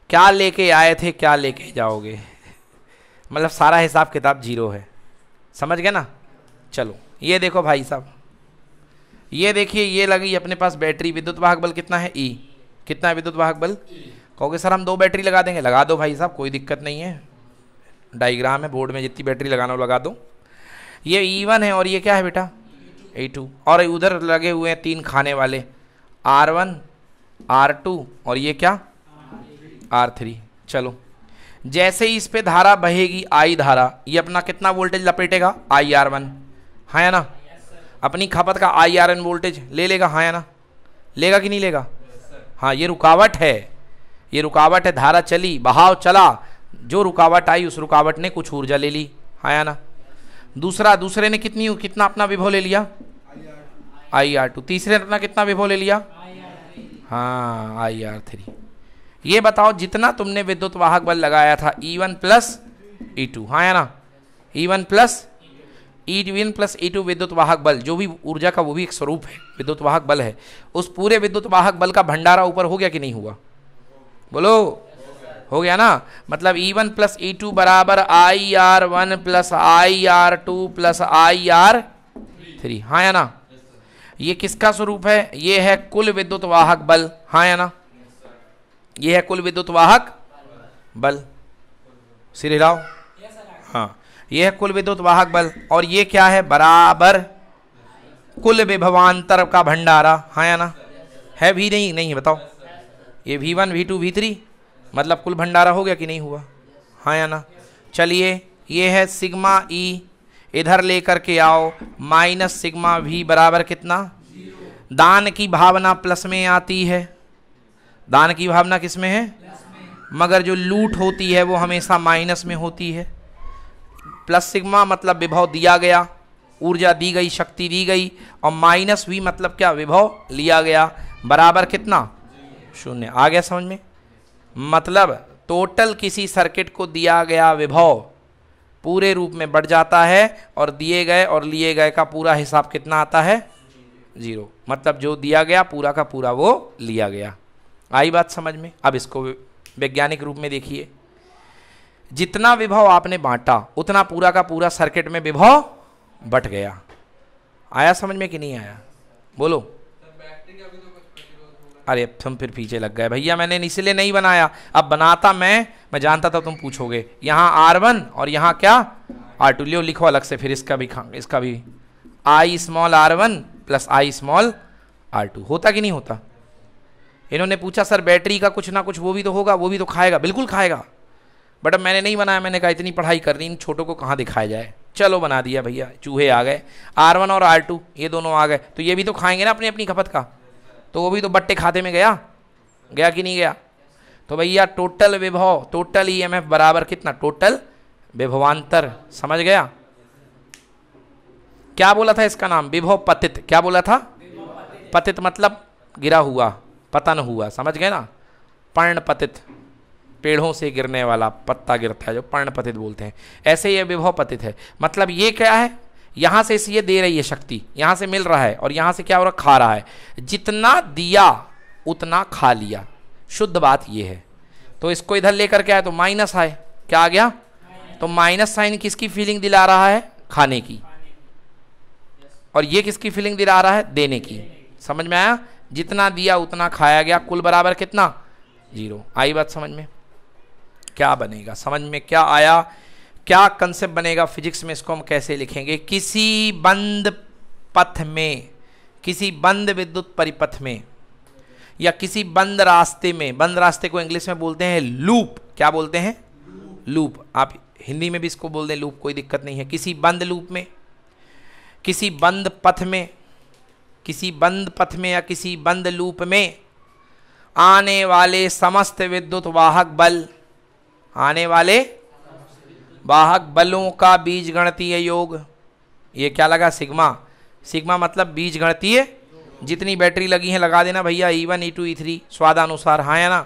क्या लेके आए थे क्या लेके जाओगे। मतलब सारा हिसाब किताब जीरो है, समझ गए ना। चलो ये देखो भाई साहब, ये देखिए, ये लगी अपने पास बैटरी। विद्युत वाहक बल कितना है? ई। कितना है विद्युत वाहक बल? कहोगे सर हम 2 बैटरी लगा देंगे। लगा दो भाई साहब, कोई दिक्कत नहीं है। डायग्राम है बोर्ड में, जितनी बैटरी लगाना हो लगा दो। ये E1 है और ये क्या है बेटा? E2। और उधर लगे हुए हैं 3 खाने वाले, R1, R2 और ये क्या? R3। चलो जैसे ही इस पे धारा बहेगी, I धारा, ये अपना कितना वोल्टेज लपेटेगा? IR1, हाँ या ना। अपनी खपत का IRN वोल्टेज ले लेगा, हाँ या ना। लेगा कि नहीं लेगा? हाँ, ये रुकावट है, ये रुकावट है। धारा चली, बहाव चला, जो रुकावट आई उस रुकावट ने कुछ ऊर्जा ले ली, हाँ या ना। दूसरे ने कितना अपना विभव ले लिया? IR2। तीसरे ने अपना कितना विभव ले लिया? हाँ, IR3। ये बताओ जितना तुमने विद्युत वाहक बल लगाया था E1 प्लस E2, हाँ या ना। E1 प्लस E2 विद्युत वाहक बल, जो भी ऊर्जा का वो भी एक स्वरूप है, विद्युत वाहक बल है। उस पूरे विद्युत वाहक बल का भंडारा ऊपर हो गया कि नहीं हुआ? बोलो, हो गया ना। मतलब E1 प्लस E2 बराबर IR1 plus IR2 plus IR3, हाँ या ना। ये किसका स्वरूप है? ये है कुल विद्युत वाहक बल, हाँ या ना। ये है कुल विद्युत वाहक बल। सिर हिलाओ। हाँ, ये है कुल विद्युत वाहक बल। और ये क्या है? बराबर कुल विभवांतर का भंडारा, हाँ या ना। है भी नहीं है बताओ। ये V1 V2 V3 मतलब कुल भंडारा हो गया कि नहीं हुआ, हाँ या ना। चलिए ये है सिग्मा E, इधर लेकर के आओ माइनस सिग्मा V बराबर कितना? दान की भावना प्लस में आती है। दान की भावना किस में है? मगर जो लूट होती है वो हमेशा माइनस में होती है। प्लस सिग्मा मतलब विभव दिया गया, ऊर्जा दी गई, शक्ति दी गई। और माइनस V मतलब क्या? विभव लिया गया। बराबर कितना? 0। आ गया समझ में? मतलब टोटल किसी सर्किट को दिया गया विभव पूरे रूप में बढ़ जाता है और दिए गए और लिए गए का पूरा हिसाब कितना आता है? 0। मतलब जो दिया गया पूरा का पूरा वो लिया गया। आई बात समझ में? अब इसको वैज्ञानिक रूप में देखिए। जितना विभव आपने बांटा उतना पूरा का पूरा सर्किट में विभव बट गया। आया समझ में कि नहीं आया? बोलो। अरे तुम फिर पीछे लग गए भैया, मैंने इसलिए नहीं बनाया। अब बनाता मैं जानता था तुम पूछोगे। यहाँ R1 और यहाँ क्या? R2। लियो लिखो अलग से, फिर इसका भी I small R1 plus I small R2। होता कि नहीं होता? इन्होंने पूछा सर बैटरी का कुछ ना कुछ वो भी तो होगा, वो भी तो खाएगा। बिल्कुल खाएगा, बट अब मैंने नहीं बनाया। मैंने कहा इतनी पढ़ाई कर रही, इन छोटों को कहाँ दिखाया जाए। चलो बना दिया भैया, चूहे आ गए। R1 और R2 ये दोनों आ गए, तो ये भी तो खाएंगे ना अपनी अपनी खपत का, तो वो भी तो बट्टे खाते में गया कि नहीं गया? तो भैया टोटल विभव, टोटल EMF बराबर कितना? टोटल विभवांतर। समझ गया? क्या बोला था इसका नाम? विभव पतित। क्या बोला था? पतित मतलब गिरा हुआ, पतन हुआ। समझ गए ना? पर्णपतित, पेड़ों से गिरने वाला पत्ता गिरता है जो पर्णपतित बोलते हैं, ऐसे ये विभव पतित है। मतलब ये क्या है? यहाँ से ये दे रही है शक्ति, यहाँ से मिल रहा है और यहाँ से क्या हो रहा? खा रहा है। जितना दिया उतना खा लिया, शुद्ध बात ये है। तो इसको इधर लेकर के आए तो माइनस आए, क्या आ गया? तो माइनस साइन किसकी फीलिंग दिला रहा है? खाने की। और ये किसकी फीलिंग दिला रहा है? देने की। समझ में आया? जितना दिया उतना खाया गया, कुल बराबर कितना? 0। आई बात समझ में? क्या बनेगा? समझ में क्या आया? क्या कंसेप्ट बनेगा फिजिक्स में? इसको हम कैसे लिखेंगे? किसी बंद पथ में, किसी बंद विद्युत परिपथ में या किसी बंद रास्ते में, बंद रास्ते को इंग्लिश में बोलते हैं लूप। क्या बोलते हैं? लूप। आप हिंदी में भी इसको बोल दें लूप, कोई दिक्कत नहीं है। किसी बंद लूप में, किसी बंद पथ में किसी बंद पथ में या किसी बंद लूप में आने वाले समस्त विद्युत वाहक बल, आने वाले वाहक बलों का बीजगणितीय योग, ये क्या लगा सिग्मा, सिग्मा मतलब बीजगणितीय, जितनी बैटरी लगी हैं लगा देना भैया, E1 E2 E3 स्वादानुसार, हाँ या ना।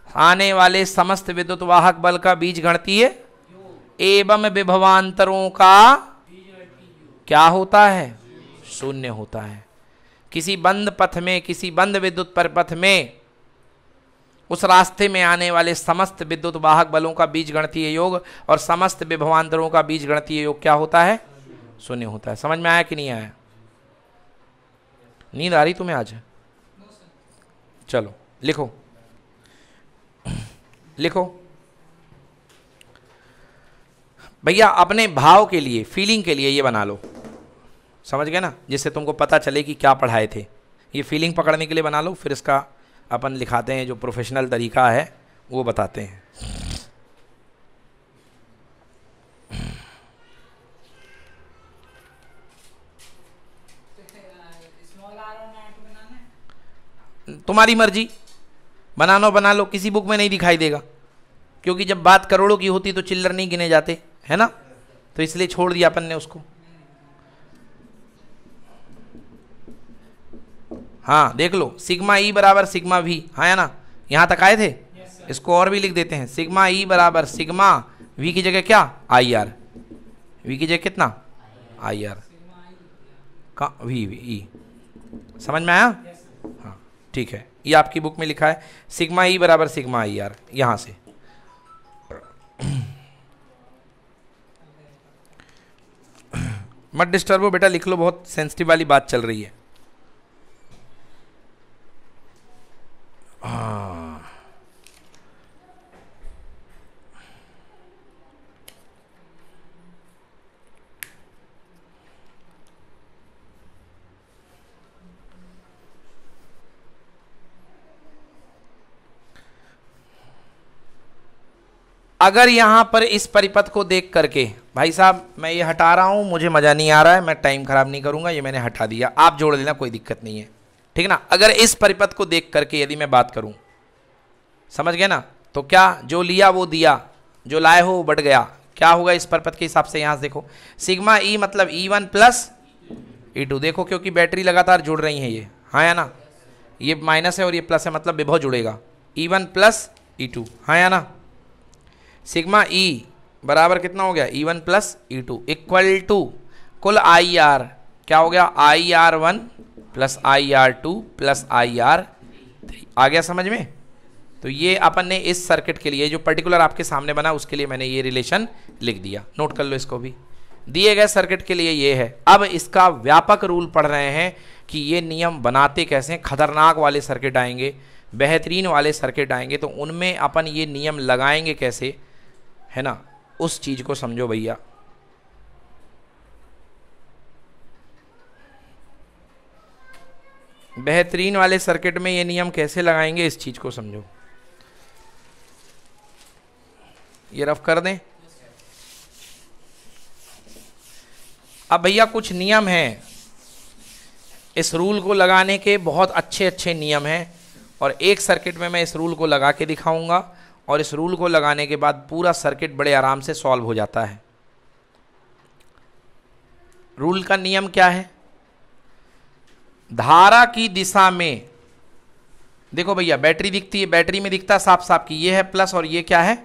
आने वाले समस्त विद्युत वाहक बल का बीजगणितीय एवं विभवांतरों का क्या होता है, शून्य होता है। किसी बंद पथ में, किसी बंद विद्युत परिपथ में उस रास्ते में आने वाले समस्त विद्युत वाहक बलों का बीजगणितीय योग और समस्त विभवांतरों का बीजगणितीय योग क्या होता है, शून्य होता है। समझ में आया कि नहीं आया? नींद आ रही तुम्हें आज? चलो लिखो, लिखो भैया, अपने भाव के लिए, फीलिंग के लिए ये बना लो, समझ गए ना, जिससे तुमको पता चले कि क्या पढ़ाए थे। ये फीलिंग पकड़ने के लिए बना लो, फिर इसका अपन लिखाते हैं, जो प्रोफेशनल तरीका है वो बताते हैं। तुम्हारी मर्जी, बनाना बना लो, किसी बुक में नहीं दिखाई देगा, क्योंकि जब बात करोड़ों की होती तो चिल्लर नहीं गिने जाते, है ना, तो इसलिए छोड़ दिया अपन ने उसको। हाँ देख लो, सिग्मा ई बराबर सिग्मा वी, हाँ या ना, यहाँ तक आए थे। इसको और भी लिख देते हैं, सिग्मा ई बराबर सिग्मा वी की जगह क्या, आई आर, वी की जगह कितना, आई आर का वी ई। समझ में आया? हाँ ठीक है, ये आपकी बुक में लिखा है, सिग्मा ई बराबर सिग्मा आई आर, यहाँ से। मत डिस्टर्ब हो बेटा, लिख लो, बहुत सेंसिटिव वाली बात चल रही है। अगर यहां पर इस परिपथ को देख करके, भाई साहब मैं ये हटा रहा हूं, मुझे मजा नहीं आ रहा है, मैं टाइम खराब नहीं करूंगा, ये मैंने हटा दिया, आप जोड़ लेना, कोई दिक्कत नहीं है, ठीक ना। अगर इस परिपथ को देख करके यदि मैं बात करूं, समझ गए ना, तो क्या जो लिया वो दिया, जो लाए हो वो बढ़ गया, क्या होगा इस परिपथ के हिसाब से। यहां से देखो, सिग्मा ई मतलब E1 प्लस E2, देखो क्योंकि बैटरी लगातार जुड़ रही है ये, हाँ या ना, ये माइनस है और ये प्लस है, मतलब विभव जुड़ेगा, E1 प्लस E2, हाँ या ना। सिग्मा ई बराबर कितना हो गया, E1 plus E2 equal to कुल IR, क्या हो गया, IR1 plus IR2 plus IR3, आ गया समझ में। तो ये अपन ने इस सर्किट के लिए, जो पर्टिकुलर आपके सामने बना, उसके लिए मैंने ये रिलेशन लिख दिया, नोट कर लो इसको भी। दिए गए सर्किट के लिए ये है। अब इसका व्यापक रूल पढ़ रहे हैं कि ये नियम बनाते कैसे हैं। खतरनाक वाले सर्किट आएंगे, बेहतरीन वाले सर्किट आएंगे, तो उनमें अपन ये नियम लगाएंगे कैसे, है ना, उस चीज को समझो भैया। बेहतरीन वाले सर्किट में ये नियम कैसे लगाएंगे, इस चीज को समझो। ये रफ कर दें। अब भैया कुछ नियम हैं, इस रूल को लगाने के बहुत अच्छे अच्छे नियम हैं, और एक सर्किट में मैं इस रूल को लगा के दिखाऊंगा, और इस रूल को लगाने के बाद पूरा सर्किट बड़े आराम से सॉल्व हो जाता है। रूल का नियम क्या है, धारा की दिशा में, देखो भैया बैटरी दिखती है, बैटरी में दिखता साफ साफ कि ये है प्लस और ये क्या है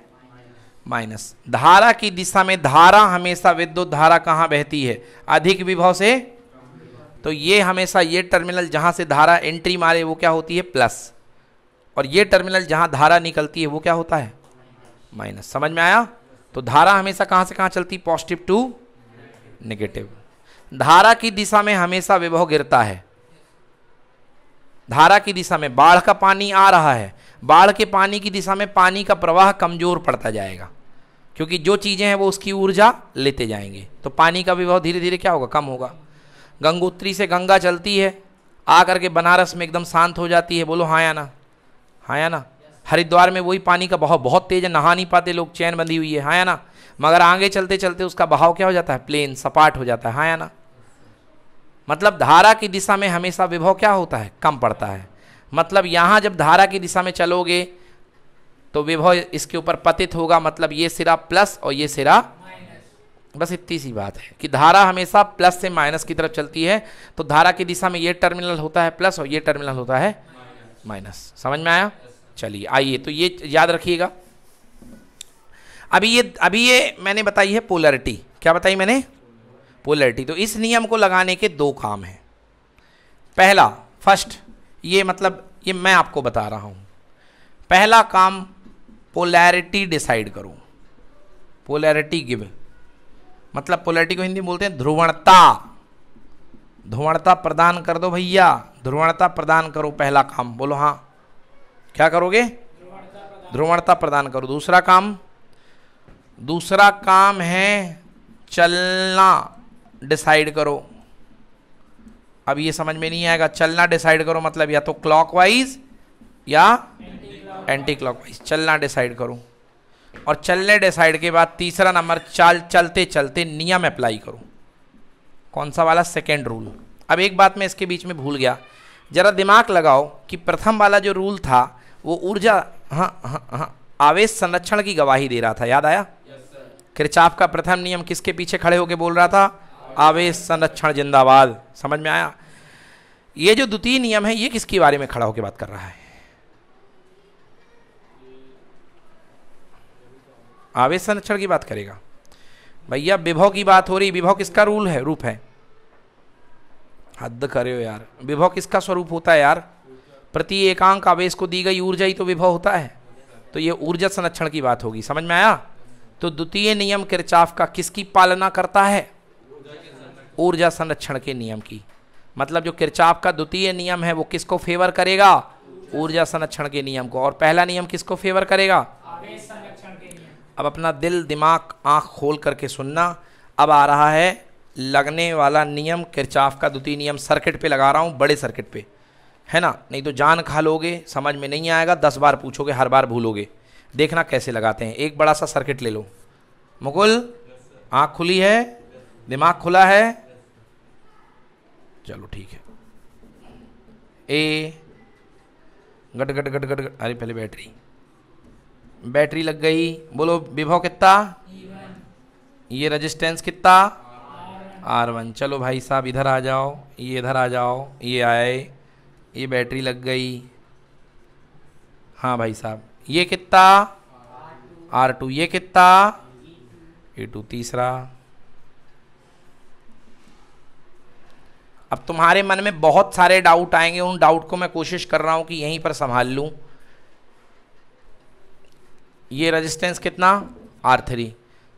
माइनस। धारा की दिशा में धारा हमेशा, विद्युत धारा कहाँ बहती है, अधिक विभव से, तो ये हमेशा ये टर्मिनल जहां से धारा एंट्री मारे वो क्या होती है प्लस, और ये टर्मिनल जहां धारा निकलती है वो क्या होता है माइनस। समझ में आया? तो धारा हमेशा कहां से कहां चलती, पॉजिटिव टू नेगेटिव। धारा की दिशा में हमेशा विभव गिरता है। धारा की दिशा में बाढ़ का पानी आ रहा है, बाढ़ के पानी की दिशा में पानी का प्रवाह कमजोर पड़ता जाएगा, क्योंकि जो चीजें हैं वो उसकी ऊर्जा लेते जाएंगे, तो पानी का विभव धीरे धीरे क्या होगा, कम होगा। गंगोत्री से गंगा चलती है, आकर के बनारस में एकदम शांत हो जाती है, बोलो हाँ या ना, हाँ या ना। हरिद्वार में वही पानी का बहाव बहुत तेज है, नहा नहीं पाते लोग, चैन बंधी हुई है, हाँ या ना, मगर आगे चलते चलते उसका बहाव क्या हो जाता है, प्लेन सपाट हो जाता है, हाँ या ना। मतलब धारा की दिशा में हमेशा विभव क्या होता है, कम पड़ता है। मतलब यहाँ जब धारा की दिशा में चलोगे तो विभव इसके ऊपर पतित होगा, मतलब ये सिरा प्लस और ये सिरा माइनस। बस इतनी सी बात है कि धारा हमेशा प्लस से माइनस की तरफ चलती है, तो धारा की दिशा में ये टर्मिनल होता है प्लस और ये टर्मिनल होता है माइनस। समझ में आया? चलिए आइए, तो ये याद रखिएगा। अभी ये मैंने बताई है पोलैरिटी। क्या बताई मैंने? पोलैरिटी। तो इस नियम को लगाने के दो काम हैं। पहला, फर्स्ट, ये मतलब ये मैं आपको बता रहा हूं। पहला काम, पोलैरिटी डिसाइड करो। पोलैरिटी गिव, मतलब पोलैरिटी को हिंदी में बोलते हैं ध्रुवणता। ध्रुवणता प्रदान कर दो भैया, ध्रुवणता प्रदान करो। पहला काम बोलो हाँ, क्या करोगे? ध्रुवणता प्रदान करो। दूसरा काम है चलना डिसाइड करो। अब ये समझ में नहीं आएगा, चलना डिसाइड करो मतलब या तो क्लॉकवाइज या एंटी क्लॉकवाइज, चलना डिसाइड करो। और चलने डिसाइड के बाद तीसरा नंबर, चलते चलते नियम अप्लाई करो। कौन सा वाला? Second rule. अब एक बात मैं इसके बीच में भूल गया, जरा दिमाग लगाओ कि प्रथम वाला जो रूल था वो ऊर्जा हाँ आवेश संरक्षण की गवाही दे रहा था, याद आया? किरचॉफ का प्रथम नियम किसके पीछे खड़े होकर बोल रहा था? आवेश संरक्षण जिंदाबाद। समझ में आया? ये जो द्वितीय नियम है ये किसके बारे में खड़ा होकर बात कर रहा है? आवेश संरक्षण की बात करेगा भैया। विभव की बात हो रही। विभव किसका रूल है, रूप है? हद करे हो यार, विभव किसका स्वरूप होता है यार? प्रति एकांक आवेश को दी गई ऊर्जा ही तो विभव होता है। तो ये ऊर्जा संरक्षण की बात होगी। समझ में आया? तो द्वितीय नियम किरचॉफ का किसकी पालना करता है? ऊर्जा संरक्षण के नियम की। मतलब जो किरचॉफ का द्वितीय नियम है वो किसको फेवर करेगा? ऊर्जा संरक्षण के नियम को। और पहला नियम किसको फेवर करेगा? आवेश संरक्षण के नियम। अब अपना दिल दिमाग आंख खोल करके सुनना। अब आ रहा है लगने वाला नियम किरचॉफ का द्वितीय नियम। सर्किट पे लगा रहा हूं, बड़े सर्किट पे, है ना? नहीं तो जान खा लोगे, समझ में नहीं आएगा, 10 बार पूछोगे, हर बार भूलोगे। देखना कैसे लगाते हैं। एक बड़ा सा सर्किट ले लो। मुकुल, आंख खुली है, दिमाग खुला है? चलो ठीक है। ए गट गट गट गट गट, अरे पहले बैटरी लग गई। बोलो विभव कितना? ये रेजिस्टेंस कितना? R1। चलो भाई साहब इधर आ जाओ, ये इधर आ जाओ, ये आए, ये बैटरी लग गई। हाँ भाई साहब, ये कितना? R2। ये कितना? E2 तीसरा। अब तुम्हारे मन में बहुत सारे डाउट आएंगे, उन डाउट को मैं कोशिश कर रहा हूं कि यहीं पर संभाल लूं। ये रेजिस्टेंस कितना? R3।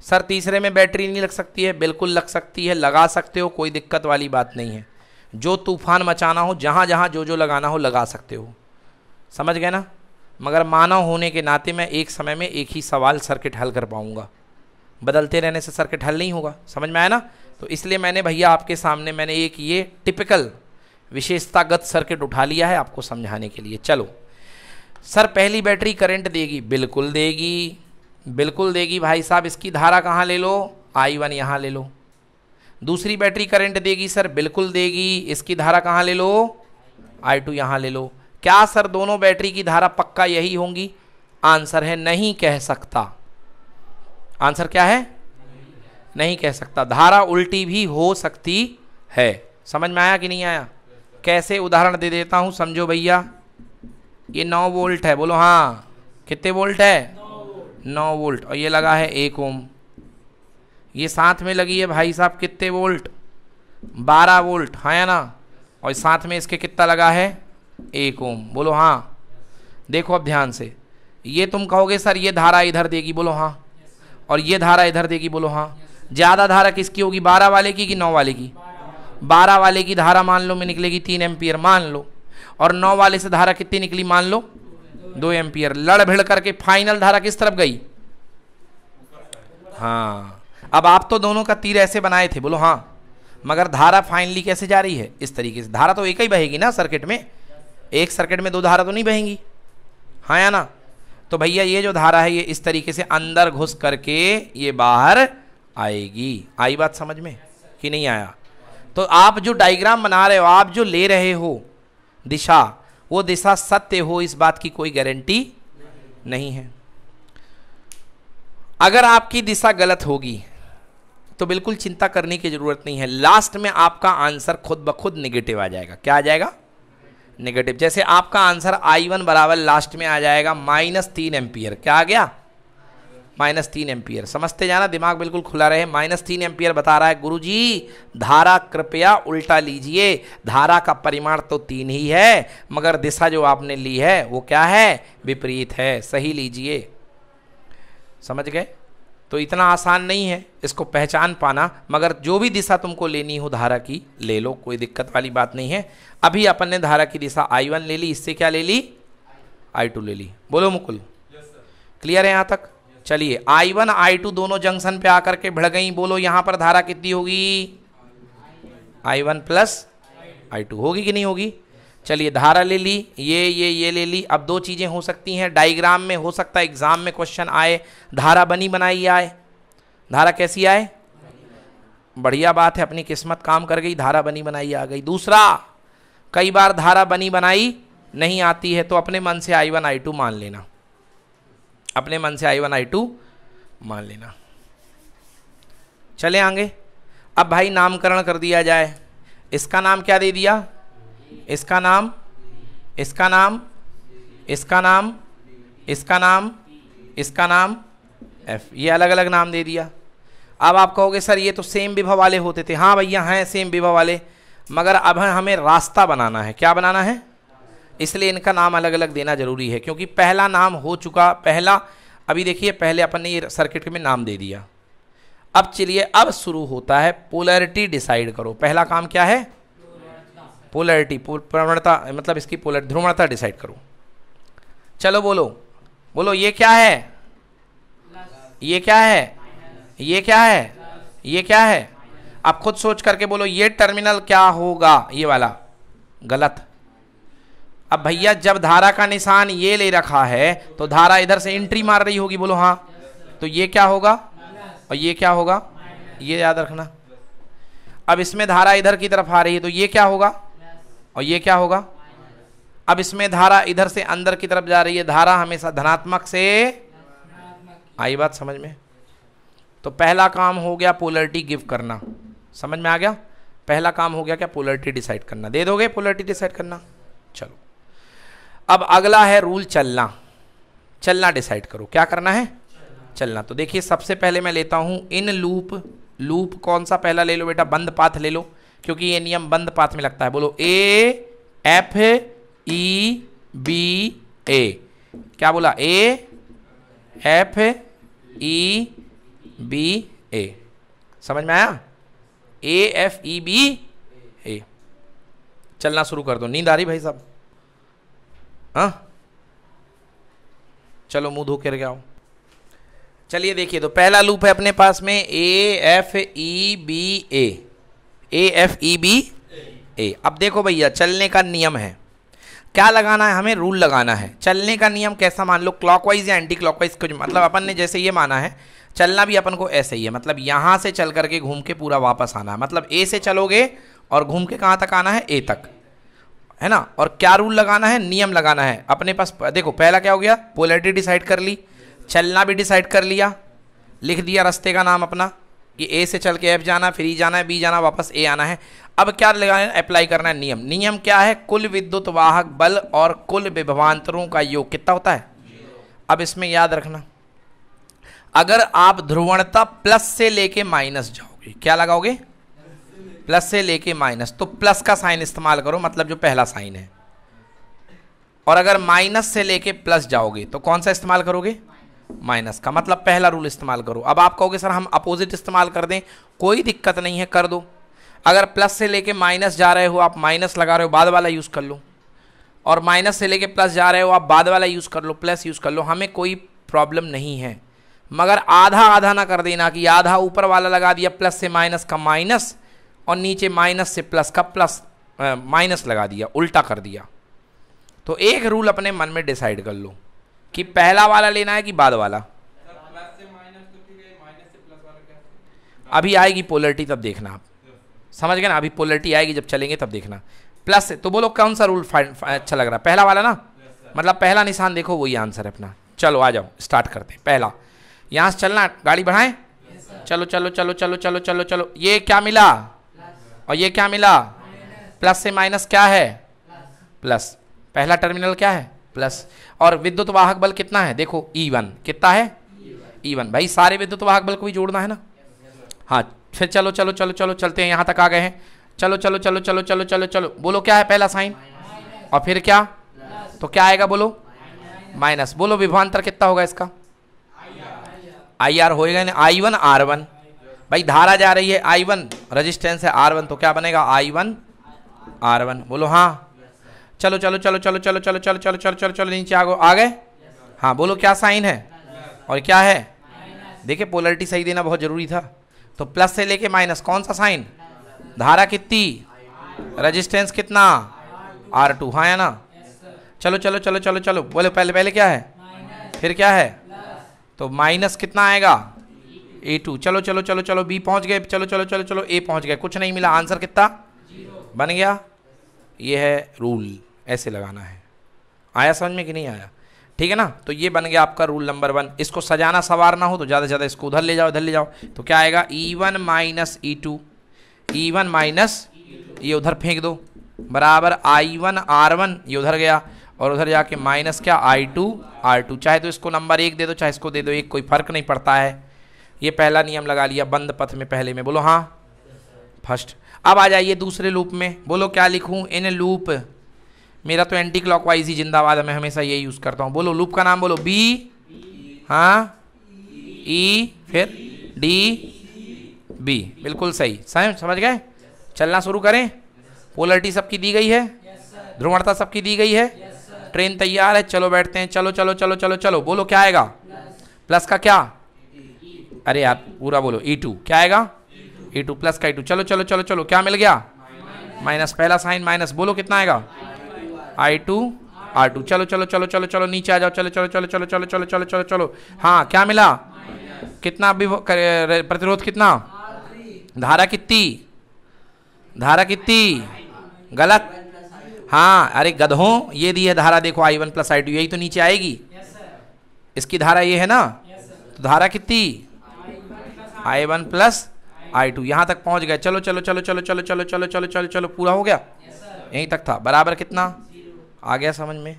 सर तीसरे में बैटरी नहीं लग सकती है? बिल्कुल लग सकती है, लगा सकते हो, कोई दिक्कत वाली बात नहीं है। जो तूफान मचाना हो, जहाँ जहाँ जो लगाना हो लगा सकते हो। समझ गए ना? मगर मानव होने के नाते मैं एक समय में एक ही सवाल सर्किट हल कर पाऊँगा, बदलते रहने से सर्किट हल नहीं होगा। समझ में आया ना? तो इसलिए मैंने भैया आपके सामने मैंने एक ये टिपिकल विशेषतागत सर्किट उठा लिया है आपको समझाने के लिए। चलो सर, पहली बैटरी करंट देगी? बिल्कुल देगी, बिल्कुल देगी भाई साहब। इसकी धारा कहाँ ले लो? I1 यहाँ ले लो। दूसरी बैटरी करंट देगी? सर बिल्कुल देगी। इसकी धारा कहाँ ले लो? I2 यहाँ ले लो। क्या सर दोनों बैटरी की धारा पक्का यही होंगी? आंसर है नहीं कह सकता। आंसर क्या है? नहीं कह सकता। धारा उल्टी भी हो सकती है। समझ में आया कि नहीं आया? कैसे? उदाहरण दे देता हूं, समझो भैया। ये 9 वोल्ट है, बोलो हाँ। कितने वोल्ट है? 9 वोल्ट। और ये लगा है 1 ओम। ये साथ में लगी है भाई साहब कितने वोल्ट? 12 वोल्ट, हाँ या ना? और साथ में इसके कितना लगा है? 1 ओम। बोलो हाँ। देखो अब ध्यान से, ये तुम कहोगे सर ये धारा इधर देगी, बोलो हाँ। और ये धारा इधर देगी, बोलो हाँ। ज़्यादा धारा किसकी होगी? 12 वाले की कि 9 वाले की? 12 वाले की धारा मान लो में निकलेगी 3 एम्पियर मान लो, और 9 वाले से धारा कितनी निकली मान लो? 2 एम्पियर। लड़ भिड़ करके फाइनल धारा किस तरफ गई? हाँ। अब आप तो दोनों का तीर ऐसे बनाए थे, बोलो हाँ। मगर धारा फाइनली कैसे जा रही है? इस तरीके से। धारा तो एक ही बहेगी ना सर्किट में, एक सर्किट में 2 धारा तो नहीं बहेंगी, हाँ या ना? तो भैया ये जो धारा है ये इस तरीके से अंदर घुस करके ये बाहर आएगी। आई बात समझ में कि नहीं आया? तो आप जो डायग्राम बना रहे हो, आप जो ले रहे हो दिशा, वो दिशा सत्य हो इस बात की कोई गारंटी नहीं है। अगर आपकी दिशा गलत होगी तो बिल्कुल चिंता करने की जरूरत नहीं है, लास्ट में आपका आंसर खुद ब खुद निगेटिव आ जाएगा। क्या आ जाएगा? नेगेटिव। जैसे आपका आंसर I1 बराबर लास्ट में आ जाएगा -3 एम्पियर। क्या आ गया? -3 एम्पियर। समझते जाना, दिमाग बिल्कुल खुला रहे। -3 एम्पियर बता रहा है गुरुजी, धारा कृपया उल्टा लीजिए, धारा का परिमाण तो 3 ही है, मगर दिशा जो आपने ली है वो क्या है? विपरीत है, सही लीजिए। समझ गए? तो इतना आसान नहीं है इसको पहचान पाना, मगर जो भी दिशा तुमको लेनी हो धारा की ले लो, कोई दिक्कत वाली बात नहीं है। अभी अपन ने धारा की दिशा I1 ले ली, इससे क्या ले ली? I2 ले ली। बोलो मुकुल, क्लियर है यहाँ तक? चलिए, I1 I2 दोनों जंक्शन पे आकर के भिड़ गई। बोलो यहाँ पर धारा कितनी होगी? I1 प्लस I2 होगी कि नहीं होगी? चलिए, धारा ले ली, ये ले ली। अब दो चीज़ें हो सकती हैं डायग्राम में, हो सकता है एग्जाम में क्वेश्चन आए, धारा बनी बनाई आए। धारा कैसी आए? बढ़िया बात है, अपनी किस्मत काम कर गई, धारा बनी बनाई आ गई। दूसरा, कई बार धारा बनी बनाई नहीं आती है, तो अपने मन से I1 I2 मान लेना, अपने मन से I1 I2 मान लेना। चले आगे। अब भाई नामकरण कर दिया जाए। इसका नाम क्या दे दिया? इसका नाम, इसका नाम, इसका नाम, इसका नाम, इसका नाम F। ये अलग अलग नाम दे दिया। अब आप कहोगे सर ये तो सेम विभव वाले होते थे। हाँ भैया हैं सेम विभव वाले, मगर अब हमें रास्ता बनाना है। क्या बनाना है? इसलिए इनका नाम अलग अलग देना जरूरी है, क्योंकि पहला नाम हो चुका, पहला अभी देखिए, पहले अपन ने ये सर्किट में नाम दे दिया। अब चलिए, अब शुरू होता है पोलैरिटी डिसाइड करो। पहला काम क्या है? पोलैरिटी, प्रवणता, मतलब इसकी ध्रुवणता डिसाइड करो। चलो बोलो, बोलो ये क्या है? ये क्या है? ये क्या है? ये क्या है? आप खुद सोच करके बोलो, ये टर्मिनल क्या होगा? ये वाला गलत। अब भैया जब धारा का निशान ये ले रखा है तो धारा इधर से एंट्री मार रही होगी। बोलो हाँ, तो ये क्या होगा और ये क्या होगा? ये याद रखना। अब इसमें धारा इधर की तरफ आ रही है तो ये क्या होगा और ये क्या होगा? अब इसमें धारा इधर से अंदर की तरफ जा रही है, धारा हमेशा धनात्मक से, आई बात समझ में? तो पहला काम हो गया पोलैरिटी गिव करना। समझ में आ गया? पहला काम हो गया क्या? पोलैरिटी डिसाइड करना। दे दोगे पोलैरिटी डिसाइड करना? चलो, अब अगला है रूल चलना। चलना डिसाइड करो। क्या करना है? चलना। तो देखिए, सबसे पहले मैं लेता हूं इन लूप। लूप कौन सा पहला ले लो बेटा? बंद पाथ ले लो, क्योंकि ये नियम बंद पाथ में लगता है। बोलो A F E B A। क्या बोला? A F E B A। समझ में आया? A F E B A। चलना शुरू कर दो। नींद आ रही भाई साहब? हाँ, चलो मुंह धो कर आओ। चलिए देखिए, तो पहला लूप है अपने पास में A F E B A। A F E B A। अब देखो भैया, चलने का नियम है, क्या लगाना है हमें? रूल लगाना है। चलने का नियम कैसा मान लो? क्लॉकवाइज या एंटी क्लॉकवाइज? कुछ मतलब अपन ने जैसे ये माना है, चलना भी अपन को ऐसे ही है। मतलब यहाँ से चल करके घूम के पूरा वापस आना है। मतलब A से चलोगे और घूम के कहाँ तक आना है? A तक, है ना? और क्या रूल लगाना है? नियम लगाना है अपने पास। देखो पहला क्या हो गया? पोलैरिटी डिसाइड कर ली, चलना भी डिसाइड कर लिया, लिख दिया रास्ते का नाम अपना कि A से चल के F जाना, फिर E जाना है, B जाना, वापस A आना है। अब क्या लगाना है? अप्लाई करना है नियम। नियम क्या है? कुल विद्युत वाहक बल और कुल विभवांतरों का योग कितना होता है? अब इसमें याद रखना, अगर आप ध्रुवणता प्लस से लेके माइनस जाओगे, क्या लगाओगे? प्लस से लेके माइनस, तो प्लस का साइन इस्तेमाल करो, मतलब जो पहला साइन है। और अगर माइनस से लेके प्लस जाओगे तो कौन सा इस्तेमाल करोगे? माइनस का, मतलब पहला रूल इस्तेमाल करो। अब आप कहोगे सर हम अपोजिट इस्तेमाल कर दें, कोई दिक्कत नहीं है, कर दो। अगर प्लस से लेके माइनस जा रहे हो, आप माइनस लगा रहे हो, बाद वाला यूज़ कर लो। और माइनस से लेके प्लस जा रहे हो, आप बाद वाला यूज़ कर लो, प्लस यूज़ कर लो, हमें कोई प्रॉब्लम नहीं है। मगर आधा आधा ना कर देना कि आधा ऊपर वाला लगा दिया प्लस से माइनस का माइनस, और नीचे माइनस से प्लस का प्लस माइनस लगा दिया, उल्टा कर दिया। तो एक रूल अपने मन में डिसाइड कर लो कि पहला वाला लेना है कि बाद वाला। प्लस से माइनस तो ठीक है, माइनस से प्लस वाला कैसे? अभी आएगी पोलैरिटी, तब देखना आप। समझ गए ना? अभी पोलरिटी आएगी जब चलेंगे तब देखना। प्लस तो बोलो कौन सा रूल अच्छा लग रहा है? पहला वाला ना, मतलब पहला निशान देखो वही आंसर है अपना। चलो आ जाओ स्टार्ट करते हैं। पहला यहाँ से चलना, गाड़ी बढ़ाएं, चलो चलो चलो चलो चलो चलो चलो। ये क्या मिला और ये क्या मिला? प्लस से माइनस क्या है? प्लस। पहला टर्मिनल क्या है? प्लस। और विद्युत वाहक बल कितना है? देखो E1 कितना है? E1। भाई सारे विद्युत वाहक बल को भी जोड़ना है ना। हाँ फिर चलो चलो चलो चलो चलते हैं, यहाँ तक आ गए हैं। चलो चलो चलो चलो चलो चलो चलो। बोलो क्या है पहला साइन और फिर क्या? तो क्या आएगा बोलो? माइनस। बोलो विभवांतर कितना होगा इसका? IR होएगा ना, I1 R1। भाई धारा जा रही है I1, रेजिस्टेंस है R1, तो क्या बनेगा? I1 R1। बोलो हाँ। चलो चलो चलो चलो चलो चलो चलो चलो चलो चलो चलो नीचे आ गए। हाँ बोलो क्या साइन है और क्या है? देखिए पोलरिटी सही देना बहुत जरूरी था। तो प्लस से लेके माइनस, कौन सा साइन? धारा कितनी? रेजिस्टेंस कितना? R2। हाँ या ना? चलो चलो चलो चलो चलो। बोले पहले पहले क्या है, फिर क्या है? तो माइनस कितना आएगा? A2। चलो चलो चलो चलो B पहुंच गए, चलो चलो चलो चलो A पहुंच गए, कुछ नहीं मिला, आंसर कितना बन गया? ये है रूल, ऐसे लगाना है। आया समझ में कि नहीं आया? ठीक है ना? तो ये बन गया आपका रूल नंबर 1। इसको सजाना सवारना हो तो ज़्यादा से ज़्यादा इसको उधर ले जाओ, इधर ले जाओ। तो क्या आएगा? E1 minus E2, E1 minus ये उधर फेंक दो, बराबर I1 R1, ये उधर गया, और उधर जाके माइनस क्या? I2 R2। चाहे तो इसको नंबर 1 दे दो, चाहे इसको दे दो 1, कोई फर्क नहीं पड़ता है। ये पहला नियम लगा लिया बंद पथ में पहले में। बोलो हाँ फर्स्ट। अब आ जाइए दूसरे लूप में। बोलो क्या लिखूं? In loop. मेरा तो एंटी क्लॉकवाइज ही जिंदाबाद है, मैं हमेशा ये यूज़ करता हूँ। बोलो लूप का नाम बोलो। B, हाँ, E, फिर D, B। बिल्कुल सही, समझ गए? चलना शुरू करें। पोलरिटी सबकी दी गई है, ध्रुवणता सबकी दी गई है, ट्रेन तैयार है, चलो बैठते हैं। चलो चलो चलो चलो चलो। बोलो क्या आएगा? प्लस का क्या? अरे यार पूरा बोलो। E2 क्या आएगा? E2 प्लस का E2। चलो चलो चलो चलो। क्या मिल गया? माइनस। पहला साइन माइनस। बोलो कितना आएगा? I2 R2। चलो चलो चलो चलो चलो नीचे आ जाओ। चलो चलो चलो चलो चलो चलो चलो चलो चलो। हाँ क्या मिला? कितना प्रतिरोध कितना? धारा कितनी? धारा कितनी? गलत। हाँ अरे गधों, ये दी है धारा, देखो I1 प्लस I2, यही तो नीचे आएगी। इसकी धारा ये है ना, तो धारा कितनी? I1 plus I2। यहाँ तक पहुँच गए। चलो चलो चलो चलो चलो चलो चलो चलो चलो चलो। पूरा हो गया? यहीं तक था, बराबर कितना आ गया समझ में?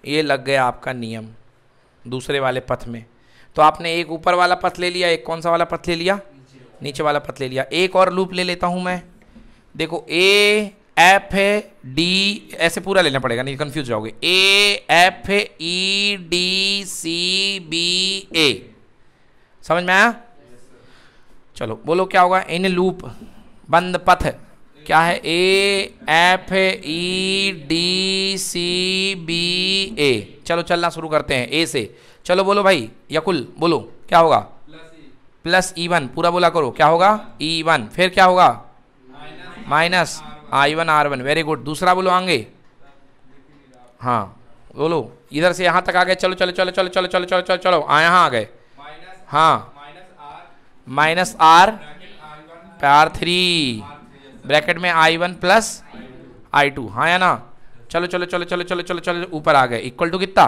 ये लग गया आपका नियम दूसरे वाले पथ में। तो आपने एक ऊपर वाला पथ ले लिया, एक कौन सा वाला पथ ले लिया? नीचे वाला पथ ले लिया। एक और लूप ले लेता हूँ मैं। देखो A F D, ऐसे पूरा लेना पड़ेगा, नहीं कंफ्यूज जाओगे। A F E D C B A। समझ में आया? चलो बोलो क्या होगा? इन लूप बंद पथ क्या है? A F E D C B A। चलो चलना शुरू करते हैं A से। चलो बोलो भाई यकुल, बोलो क्या होगा? Plus E1। पूरा बोला करो। क्या होगा? E1। फिर क्या होगा? Minus I1 R1। Very good. दूसरा बोलो आगे। हाँ बोलो, इधर से यहाँ तक आ गए। चलो चलो चलो चलो चलो चलो चलो चलो चलो यहाँ आ गए। हाँ माइनस R R3 ब्रैकेट में I1 प्लस I2। हाँ या ना? चलो चलो चलो चलो चलो चलो चलो ऊपर आ गए। इक्वल टू कितना?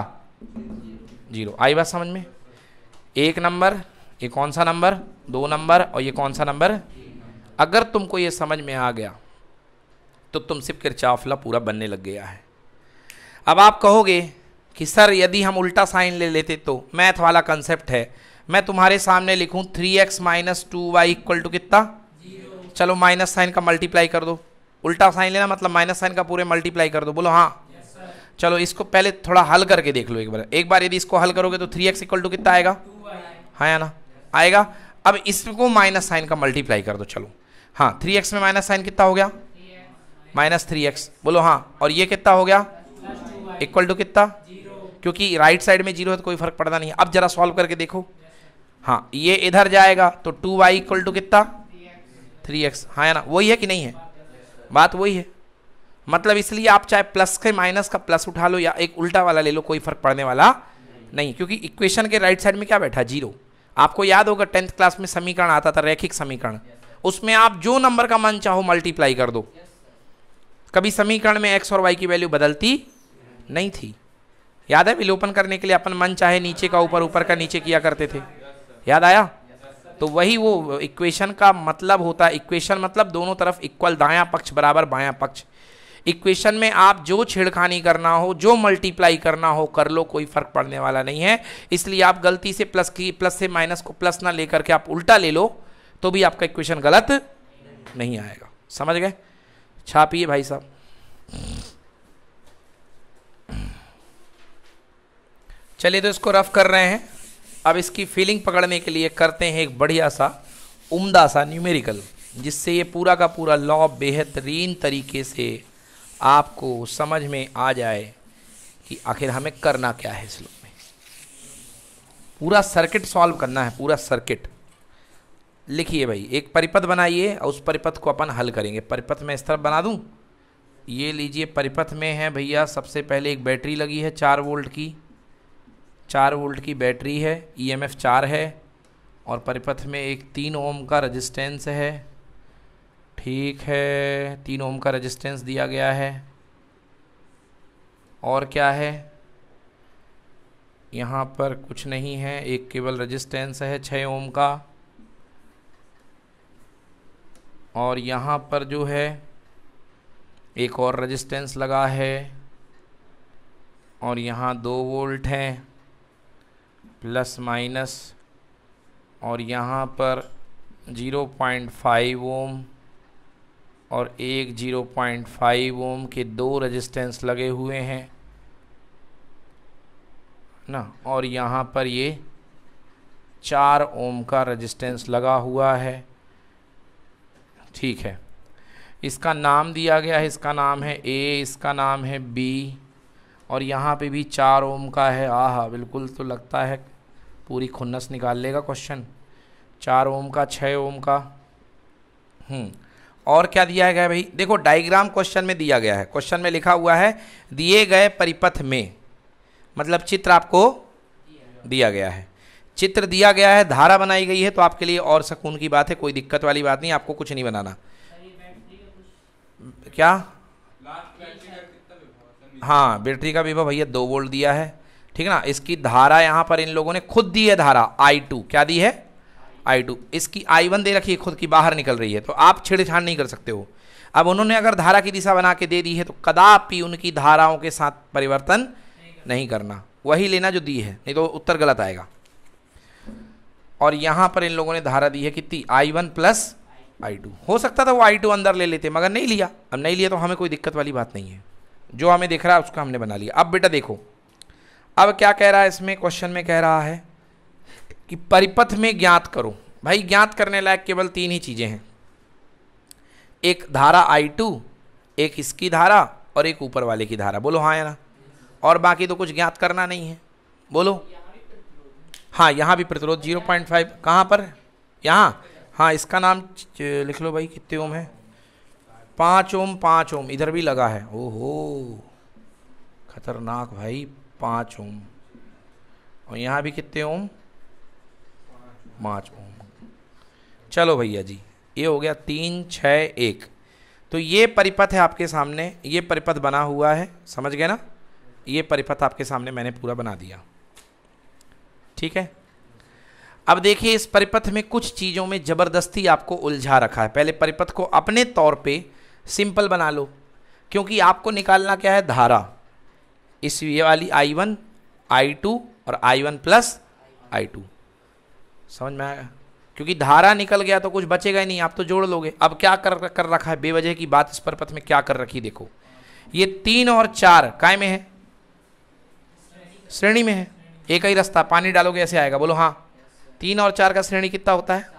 0। आई बात समझ में? एक नंबर, ये कौन सा नंबर? 2 नंबर, और ये कौन सा नंबर? अगर तुमको ये समझ में आ गया तो तुमसे किरचॉफ लॉ पूरा बनने लग गया है। अब आप कहोगे कि सर यदि हम उल्टा साइन ले लेते तो? मैथ वाला कंसेप्ट है। मैं तुम्हारे सामने लिखूं 3x minus 2y equal to कितना? 0। चलो माइनस साइन का मल्टीप्लाई कर दो। उल्टा साइन लेना मतलब माइनस साइन का पूरे मल्टीप्लाई कर दो। बोलो हाँ। चलो इसको पहले थोड़ा हल करके देख लो एक बार। यदि इसको हल करोगे तो 3x इक्वल टू कितना आएगा? हाँ या ना? आएगा। अब इसको माइनस साइन का मल्टीप्लाई कर दो। चलो हाँ, 3x में माइनस साइन कितना हो गया? Minus 3x। बोलो हाँ। और ये कितना हो गया? इक्वल टू कितना? 0। क्योंकि राइट साइड में 0 है तो कोई फर्क पड़ता नहीं है। अब जरा सॉल्व करके देखो। हाँ ये इधर जाएगा तो 2y इक्वल टू कितना? 3x। हाँ या ना? वही है कि नहीं है? बात वही है। मतलब इसलिए आप चाहे प्लस के माइनस का प्लस उठा लो या एक उल्टा वाला ले लो, कोई फर्क पड़ने वाला नहीं, क्योंकि इक्वेशन के राइट साइड में क्या बैठा? 0। आपको याद होगा 10th क्लास में समीकरण आता था, रैखिक समीकरण। उसमें आप जो नंबर का मन चाहो मल्टीप्लाई कर दो। कभी समीकरण में x और y की वैल्यू बदलती नहीं थी। याद है विलोपन करने के लिए अपन मन चाहे नीचे का ऊपर, ऊपर का नीचे किया करते थे, याद आया? तो वही वो इक्वेशन का मतलब होता है। इक्वेशन मतलब दोनों तरफ इक्वल, दायां पक्ष बराबर बायां पक्ष। इक्वेशन में आप जो छेड़खानी करना हो, जो मल्टीप्लाई करना हो कर लो, कोई फर्क पड़ने वाला नहीं है। इसलिए आप गलती से प्लस से माइनस को प्लस ना लेकर के आप उल्टा ले लो तो भी आपका इक्वेशन गलत नहीं आएगा। समझ गए? छापिए भाई साहब। चलिए तो इसको रफ कर रहे हैं। अब इसकी फीलिंग पकड़ने के लिए करते हैं एक बढ़िया सा उम्दा सा न्यूमेरिकल, जिससे ये पूरा का पूरा लॉ बेहतरीन तरीके से आपको समझ में आ जाए कि आखिर हमें करना क्या है। इस लॉ में पूरा सर्किट सॉल्व करना है, पूरा सर्किट। लिखिए भाई, एक परिपथ बनाइए और उस परिपथ को अपन हल करेंगे। परिपथ में इस तरफ बना दूं, ये लीजिए परिपथ में है भैया, सबसे पहले एक बैटरी लगी है 4 वोल्ट की, 4 वोल्ट की बैटरी है, ईएमएफ 4 है, और परिपथ में एक 3 ओम का रेजिस्टेंस है। ठीक है, 3 ओम का रेजिस्टेंस दिया गया है। और क्या है? यहाँ पर कुछ नहीं है, एक केवल रेजिस्टेंस है 6 ओम का। और यहाँ पर जो है एक और रेजिस्टेंस लगा है, और यहाँ 2 वोल्ट हैं प्लस माइनस, और यहाँ पर 0.5 ओम और एक 0.5 ओम के 2 रेजिस्टेंस लगे हुए हैं ना, और यहाँ पर ये 4 ओम का रेजिस्टेंस लगा हुआ है। ठीक है, इसका नाम दिया गया है, इसका नाम है ए, इसका नाम है बी, और यहाँ पे भी 4 ओम का है। आहा, बिल्कुल तो लगता है पूरी खुन्नस निकाल लेगा क्वेश्चन। 4 ओम का, 6 ओम का। और क्या दिया गया है भाई? देखो डायग्राम क्वेश्चन में दिया गया है। क्वेश्चन में लिखा हुआ है दिए गए परिपथ में, मतलब चित्र आपको दिया गया है, चित्र दिया गया है, धारा बनाई गई है, तो आपके लिए और सुकून की बात है, कोई दिक्कत वाली बात नहीं, आपको कुछ नहीं बनाना। क्या? हाँ, बैटरी का विभव भैया 2 वोल्ट दिया है, ठीक है ना। इसकी धारा यहाँ पर इन लोगों ने खुद दी है, धारा I2 क्या दी है? I2। इसकी I1 दे रखी है, खुद की बाहर निकल रही है, तो आप छेड़छाड़ नहीं कर सकते हो। अब उन्होंने अगर धारा की दिशा बना के दे दी है तो कदापि उनकी धाराओं के साथ परिवर्तन नहीं करना, वही लेना जो दी है, नहीं तो उत्तर गलत आएगा। और यहाँ पर इन लोगों ने धारा दी है कितनी? I1 plus I2। हो सकता था वो I2 अंदर ले लेते, मगर नहीं लिया। अब नहीं लिया तो हमें कोई दिक्कत वाली बात नहीं है, जो हमें दिख रहा है उसका हमने बना लिया। अब बेटा देखो, अब क्या कह रहा है इसमें, क्वेश्चन में कह रहा है कि परिपथ में ज्ञात करो। भाई ज्ञात करने लायक केवल 3 ही चीज़ें हैं, एक धारा I2, एक इसकी धारा, और एक ऊपर वाले की धारा। बोलो हाँ या ना? और बाकी तो कुछ ज्ञात करना नहीं है। बोलो हाँ। यहाँ भी प्रतिरोध 0.5, कहाँ पर? यहाँ। हाँ, इसका नाम लिख लो भाई, कितने ओम है? 5 ओम, 5 ओम इधर भी लगा है। ओहो खतरनाक भाई, 5 ओम। और यहाँ भी कितने ओम? 5 ओम। चलो भैया जी, ये हो गया 3, 6, 1। तो ये परिपथ है आपके सामने, ये परिपथ बना हुआ है, समझ गए ना? ये परिपथ आपके सामने मैंने पूरा बना दिया, ठीक है। अब देखिए, इस परिपथ में कुछ चीज़ों में ज़बरदस्ती आपको उलझा रखा है। पहले परिपथ को अपने तौर पे सिंपल बना लो, क्योंकि आपको निकालना क्या है? धारा। इस ये वाली I1, I2 और I1 प्लस I2, समझ में आया? क्योंकि धारा निकल गया तो कुछ बचेगा ही नहीं, आप तो जोड़ लोगे। अब क्या कर रखा है बेवजह की बात इस परिपथ में क्या कर रखी? देखो, ये 3 और 4 काय में है? श्रेणी में है। एक ही रास्ता, पानी डालोगे ऐसे आएगा। बोलो हाँ। 3 और 4 का श्रेणी कितना होता है?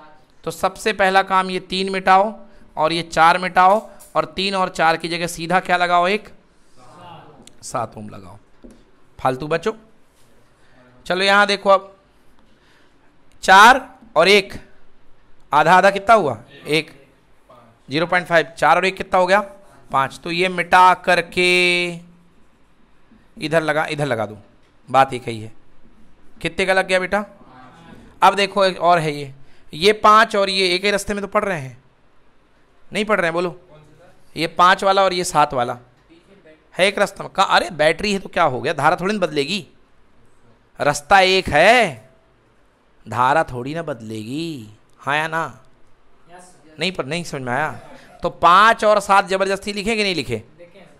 तो सबसे पहला काम ये 3 मिटाओ और ये 4 मिटाओ, और 3 और 4 की जगह सीधा क्या लगाओ? एक 7 ओम लगाओ, फालतू बचो। चलो यहाँ देखो, अब 4 और 1 आधा आधा कितना हुआ? 1, 0.5। 4 और 1 कितना हो गया? 5। तो ये मिटा करके इधर लगा दो, बात एक ही है। कितने का लग गया बेटा? अब देखो एक और है, ये 5 और ये एक ही रास्ते में तो पढ़ रहे हैं, नहीं पढ़ रहे हैं, बोलो। ये 5 वाला और ये 7 वाला है एक रास्ता में। कहा अरे बैटरी है तो क्या हो गया, धारा थोड़ी ना बदलेगी, रास्ता एक है, धारा थोड़ी ना बदलेगी, हाँ या ना? नहीं पर नहीं समझ में आया। तो 5 और 7 जबरदस्ती लिखे कि नहीं लिखे?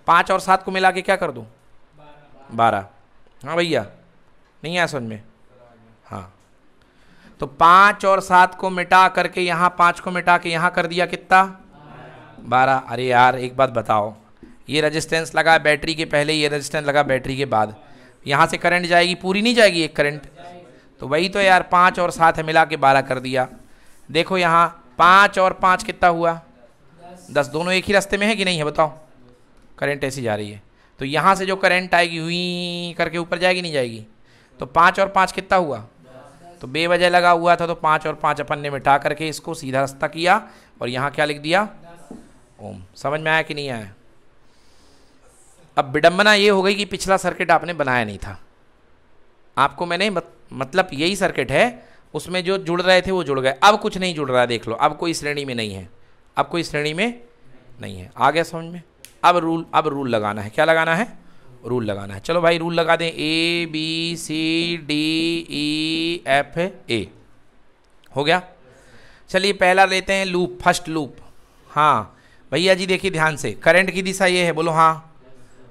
5 और 7 को मिला के क्या कर दूं? 12। हाँ भैया, नहीं आया समझ में? हाँ, तो 5 और 7 को मिटा करके यहाँ 5 को मिटा के यहाँ कर दिया कितना? 12। अरे यार एक बात बताओ, ये रेजिस्टेंस लगा बैटरी के पहले, ये रेजिस्टेंस लगा बैटरी के बाद, यहाँ से करंट जाएगी, पूरी नहीं जाएगी एक करंट? तो वही तो यार, 5 और 7 है, मिला के 12 कर दिया। देखो यहाँ 5 और 5 कितना हुआ? 10। दोनों एक ही रास्ते में है कि नहीं है बताओ? करंट ऐसी जा रही है, तो यहाँ से जो करंट आएगी हुई करके ऊपर जाएगी नहीं जाएगी? तो 5 और 5 कितना हुआ? तो बेवजह लगा हुआ था, तो 5 और 5 अपन ने मिटा करके इसको सीधा रास्ता किया और यहाँ क्या लिख दिया? ओम। समझ में आया कि नहीं आया? अब विडंबना ये हो गई कि पिछला सर्किट आपने बनाया नहीं था, आपको मैंने मतलब यही सर्किट है, उसमें जो जुड़ रहे थे वो जुड़ गए, अब कुछ नहीं जुड़ रहा है, देख लो अब कोई श्रेणी में नहीं है, अब कोई श्रेणी में नहीं है। आ गया समझ में? अब रूल लगाना है। क्या लगाना है? रूल लगाना है। चलो भाई रूल लगा दें। ABCDEF हो गया। चलिए पहला लेते हैं लूप, फर्स्ट लूप। हाँ भैया जी देखिए ध्यान से, करंट की दिशा ये है, बोलो हाँ।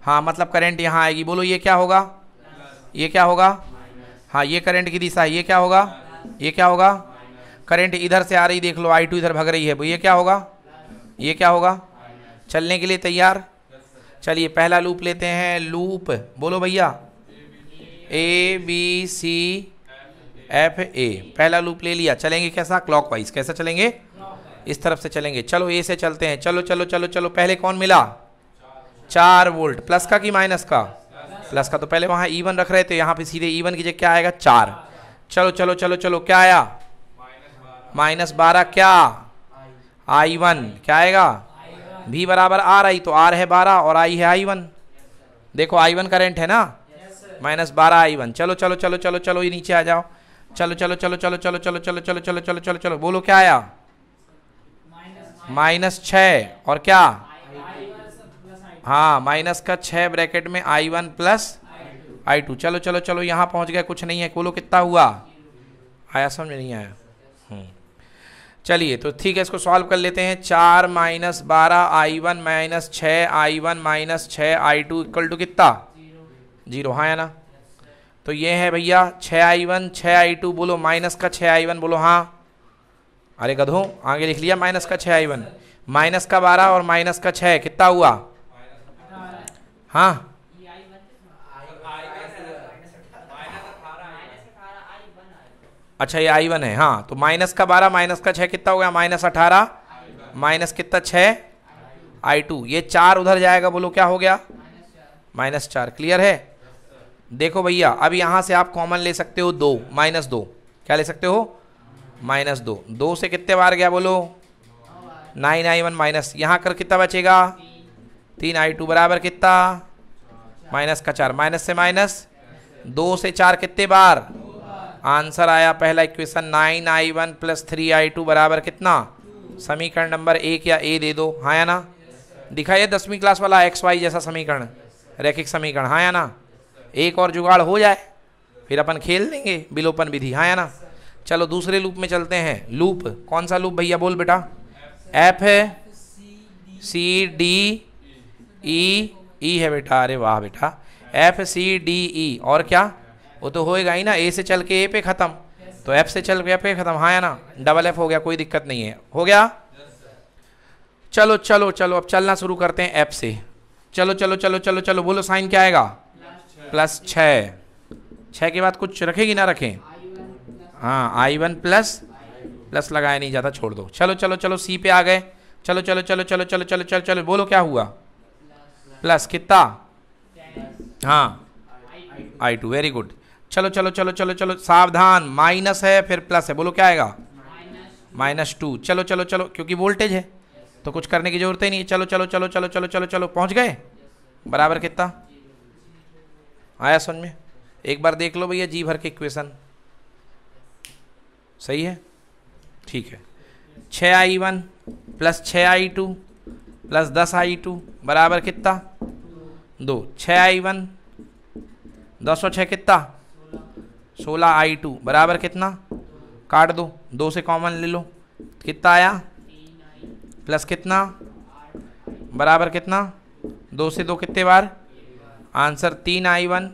हाँ मतलब करंट यहाँ आएगी, बोलो ये क्या होगा? ये क्या होगा? हाँ ये करंट की दिशा है, ये क्या होगा? ये क्या होगा? करंट इधर से आ रही, देख लो I2 इधर भाग रही है, ये क्या होगा? ये क्या होगा? चलने के लिए तैयार? चलिए पहला लूप लेते हैं, लूप बोलो भैया, ABCFA। पहला लूप ले लिया। चलेंगे कैसा? क्लॉकवाइज। कैसा चलेंगे? इस तरफ से चलेंगे। चलो ए से चलते हैं, चलो चलो चलो चलो। पहले कौन मिला? 4 वोल्ट। प्लस का कि माइनस का? प्लस का। तो पहले वहाँ E1 रख रहे थे, यहाँ पे सीधे E1 की जगह क्या आएगा? 4। चलो चलो चलो चलो, क्या आया? -12। क्या? I1 क्या आएगा? V बराबर R I, तो R है 12 और I है I1। देखो I1 करंट है ना, -12 I1। चलो चलो चलो चलो चलो, ये नीचे आ जाओ। चलो चलो चलो चलो चलो चलो चलो चलो चलो चलो चलो चलो, बोलो क्या आया? -6 और क्या? हाँ माइनस का 6 ब्रैकेट में I1 प्लस I2। चलो चलो चलो, यहाँ पहुँच गए, कुछ नहीं है। बोलो कितना हुआ? आया समझ में? नहीं आया? चलिए तो ठीक है, इसको सॉल्व कर लेते हैं। 4 - 12 I1 - 6 I1 - 6 I2 equal to कितना? 0। हाँ या ना? तो ये है भैया 6 I1 6 I2। बोलो माइनस का 6 I1, बोलो हाँ। अरे गधो आगे लिख लिया, माइनस का 6 I1, माइनस का 12 और माइनस का 6 कितना हुआ? हाँ अच्छा ये I1 है। हाँ तो माइनस का 12 माइनस का 6 कितना हो गया? -18 माइनस कितना? 6 I2। ये 4 उधर जाएगा, बोलो क्या हो गया? -4। क्लियर है? देखो भैया अब यहाँ से आप कॉमन ले सकते हो 2 -2। क्या ले सकते हो? -2। 2 से कितने बार गया बोलो? 9 I1 माइनस, यहाँ कर कितना बचेगा? 3 I2 बराबर कितना? -4। माइनस से माइनस 2 से 4 कितने बार? आंसर आया पहला इक्वेशन 9 I1 + 3 I2 बराबर कितना? समीकरण नंबर 1 या ए दे दो। हाँ या ना? दिखाइए 10वीं क्लास वाला XY जैसा समीकरण, रैखिक समीकरण। हाँ या ना? एक और जुगाड़ हो जाए फिर अपन खेल देंगे विलोपन विधि। हाँ या ना? चलो दूसरे लूप में चलते हैं। लूप कौन सा लूप भैया? बोल बेटा। F है, C D E है बेटा। अरे वाह बेटा, FCDE और क्या? वो तो होएगा ही ना, ए से चल के ए पे खत्म, तो एफ से चल के एफ पे खत्म। हाँ या ना? डबल एफ हो गया, कोई दिक्कत नहीं है। हो गया? चलो चलो चलो अब चलना शुरू करते हैं एफ से। चलो चलो चलो चलो चलो, बोलो साइन क्या आएगा? +6। 6 के बाद कुछ रखेगी ना रखें? हाँ I1 प्लस लगाया नहीं जाता, छोड़ दो। चलो चलो चलो सी पे आ गए। चलो चलो चलो चलो चलो चलो चलो चलो, बोलो क्या हुआ? प्लस कितना? हाँ I2। Very good. चलो चलो चलो चलो चलो, सावधान, माइनस है फिर प्लस है, बोलो क्या आएगा? -2। चलो चलो चलो, क्योंकि वोल्टेज है तो कुछ करने की जरूरत ही नहीं है। चलो चलो चलो चलो चलो चलो चलो, पहुंच गए। बराबर कितना आया समझ में? एक बार देख लो भैया जी भर के इक्वेशन। सही है? ठीक है। 6i1 plus 6i2 plus 10i2 बराबर कितना 2। 6i1 10 और 6 कितना 16i2 बराबर कितना, काट दो, 2 से कॉमन ले लो, कितना आया प्लस कितना बराबर कितना 2 से 2 कितने बार, आंसर 3i1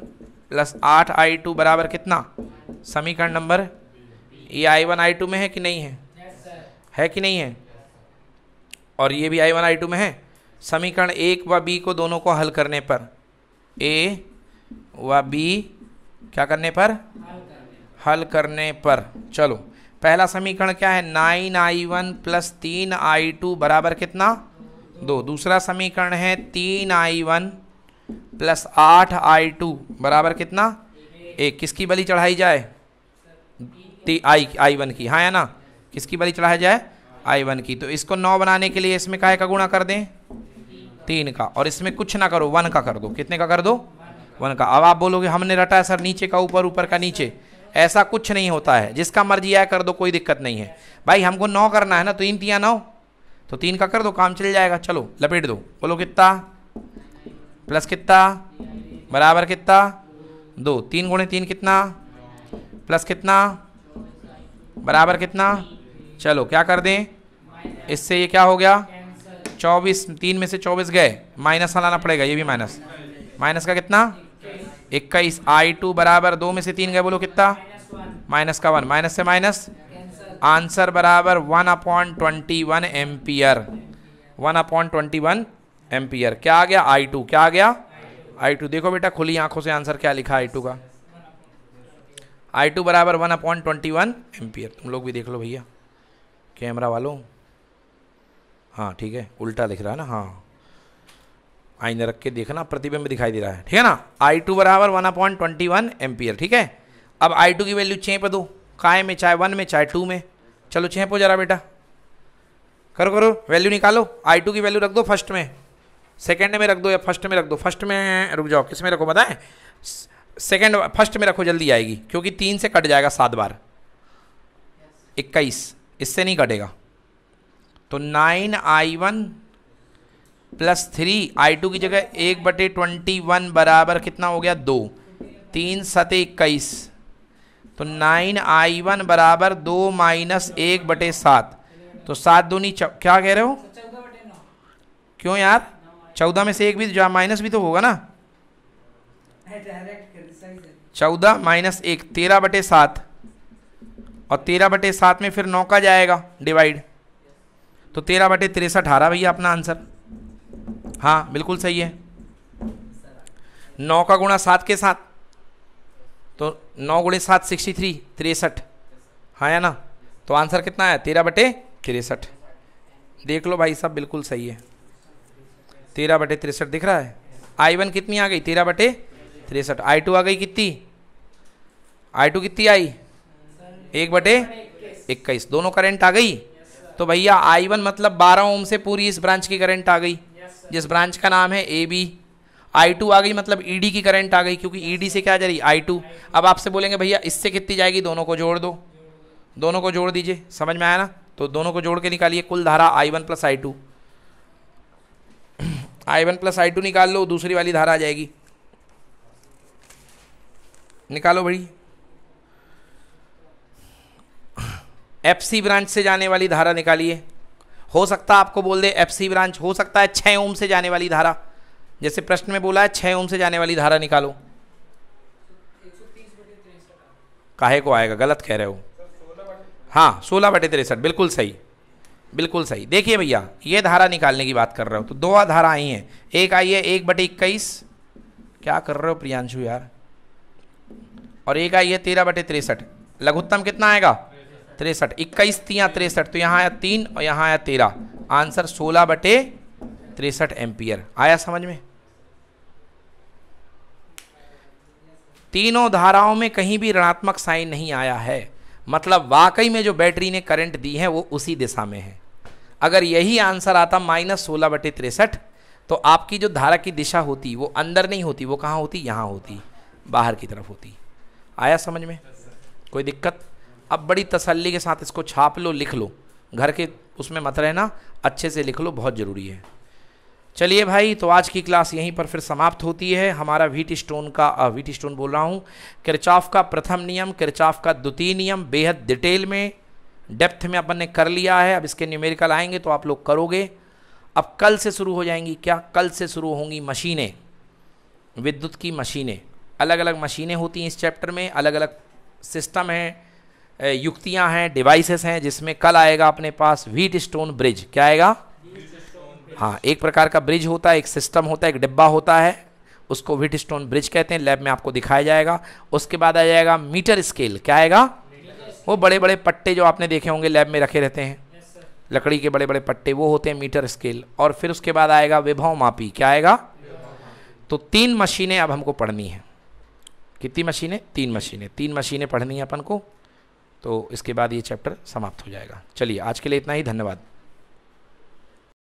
प्लस 8i2 बराबर कितना, समीकरण नंबर ये i1 i2 में है कि नहीं है, है कि नहीं है, और ये भी i1 i2 में है। समीकरण एक व बी को दोनों को हल करने पर, ए व बी क्या करने पर, हल करने पर, चलो पहला समीकरण क्या है 9i1 प्लस 3i2 बराबर कितना 2। दूसरा समीकरण है 3i1 प्लस 8i2 बराबर कितना 1। किसकी बलि चढ़ाई जाए, i1 की, हाँ है ना, किसकी बलि चढ़ाई जाए i1 की। तो इसको 9 बनाने के लिए इसमें काहे का गुणा कर दें 3 का, और इसमें कुछ ना करो 1 का कर दो, कितने का कर दो 1 का। अब आप बोलोगे हमने रटा है सर नीचे का ऊपर, ऊपर का नीचे, ऐसा कुछ नहीं होता है, जिसका मर्जी आया कर दो, कोई दिक्कत नहीं है भाई। हमको 9 करना है ना, तो 3 3 9, तो 3 का कर दो, काम चल जाएगा। चलो लपेट दो, बोलो कितना प्लस कितना बराबर कितना 2, 3 गुणे 3 कितना प्लस कितना बराबर कितना, चलो क्या कर दें, इससे ये क्या हो गया 24, 3 में से 24 गए, माइनस लाना पड़ेगा, ये भी माइनस, माइनस का कितना 21, i2 बराबर 2 में से 3 गए, बोलो कितना माइनस का 1, माइनस से माइनस, आंसर बराबर 1/21 एम्पियर, 1/21 एम्पियर। क्या आ गया i2, क्या आ गया i2, देखो बेटा खुली आंखों से आंसर क्या लिखा i2 का, i2 बराबर 1/21 एम्पियर। तुम लोग भी देख लो भैया कैमरा वालों, हाँ ठीक है, उल्टा दिख रहा है ना, हाँ आईने रख के देखना, प्रतिबिंब दिखाई दे रहा है, ठीक है ना। i2 बराबर 1/21 एम्पियर, ठीक है। अब i2 की वैल्यू चेप दो, काय में, चाहे 1 में चाहे 2 में, चलो चेपो जरा बेटा, करो करो वैल्यू निकालो। i2 की वैल्यू रख दो फर्स्ट में, सेकंड में रख दो या फर्स्ट में रख दो, फर्स्ट में रुक जाओ, किस में रखो बताएं, सेकंड फर्स्ट में रखो, जल्दी आएगी, क्योंकि 3 से कट जाएगा 7 बार, 21 इससे नहीं कटेगा। तो 9i1 प्लस 3, i2 की जगह 1/21 बराबर कितना हो गया 2, 3 7 21, तो 9i1 बराबर 2 माइनस 1/7, तो 7 दूनी क्या कह रहे हो, क्यों यार 14 में से 1 भी जो माइनस भी तो होगा ना, 14 माइनस 1 13/7, और 13/7 में फिर 9 का जाएगा डिवाइड, तो 13/63 आ रहा भैया अपना आंसर, हाँ बिल्कुल सही है। 9 का गुणा 7 के साथ, तो 9 गुणे 7 63, 63, हाँ या ना, तो आंसर कितना है 13/63। देख लो भाई साहब बिल्कुल सही है, 13/63 दिख रहा है। i1 कितनी आ गई 13/63, i2 आ गई कितनी, i2 कितनी आई 1/21, दोनों करंट आ गई। तो भैया i1 मतलब 12 ओम से पूरी इस ब्रांच की करंट आ गई, जिस ब्रांच का नाम है AB। i2 आ गई मतलब ED की करंट आ गई, क्योंकि ED से क्या जा रही i2। अब आपसे बोलेंगे भैया इससे कितनी जाएगी, दोनों को जोड़ दो, दोनों को जोड़ दीजिए, समझ में आया ना, तो दोनों को जोड़ के निकालिए कुल धारा i1 plus i2, i1 plus i2 निकाल लो, दूसरी वाली धारा आ जाएगी, निकालो भाई। FC ब्रांच से जाने वाली धारा निकालिए, हो सकता है आपको बोल दे FC ब्रांच, हो सकता है 6 ओम से जाने वाली धारा, जैसे प्रश्न में बोला है 6 ओम से जाने वाली धारा निकालो, काहे को आएगा, गलत कह रहे हो, हाँ 16/63, बिल्कुल सही, बिल्कुल सही। देखिए भैया ये धारा निकालने की बात कर रहे हो, तो 2 धारा आई हैं, एक आई है 1/21, क्या कर रहे हो प्रियांशु यार, और एक आई है 13/63, लघुत्तम कितना आएगा 63, 21 3 63, तो यहाँ आया 3 और यहाँ आया 13, आंसर 16/63 एम्पियर। आया समझ में। तीनों धाराओं में कहीं भी ऋणात्मक साइन नहीं आया है, मतलब वाकई में जो बैटरी ने करंट दी है वो उसी दिशा में है। अगर यही आंसर आता -16/63, तो आपकी जो धारा की दिशा होती वो अंदर नहीं होती, वो कहाँ होती, यहाँ होती, बाहर की तरफ होती। आया समझ में, कोई दिक्कत। अब बड़ी तसल्ली के साथ इसको छाप लो, लिख लो, घर के उसमें मत रहना, अच्छे से लिख लो, बहुत ज़रूरी है। चलिए भाई, तो आज की क्लास यहीं पर फिर समाप्त होती है। हमारा व्हीटस्टोन बोल रहा हूँ, किरचॉफ का प्रथम नियम, किरचॉफ का द्वितीय नियम बेहद डिटेल में, डेप्थ में अपन ने कर लिया है। अब इसके न्यूमेरिकल आएंगे तो आप लोग करोगे। अब कल से शुरू हो जाएंगी, क्या कल से शुरू होंगी मशीनें, विद्युत की मशीनें। अलग अलग मशीनें होती हैं इस चैप्टर में, अलग अलग सिस्टम हैं, युक्तियां हैं, डिवाइसेस हैं, जिसमें कल आएगा अपने पास व्हीटस्टोन ब्रिज। क्या आएगा? हाँ, एक प्रकार का ब्रिज होता है, एक सिस्टम होता है, एक डिब्बा होता है, उसको व्हीटस्टोन ब्रिज कहते हैं। लैब में आपको दिखाया जाएगा। उसके बाद आ जाएगा मीटर स्केल। क्या आएगा? वो बड़े बड़े पट्टे जो आपने देखे होंगे लैब में रखे रहते हैं, लकड़ी के बड़े बड़े पट्टे, वो होते हैं मीटर स्केल। और फिर उसके बाद आएगा विभव मापी। क्या आएगा? तो 3 मशीनें अब हमको पढ़नी है। कितनी मशीनें? 3 मशीनें। 3 मशीनें पढ़नी है अपन को, तो इसके बाद ये चैप्टर समाप्त हो जाएगा। चलिए, आज के लिए इतना ही। धन्यवाद।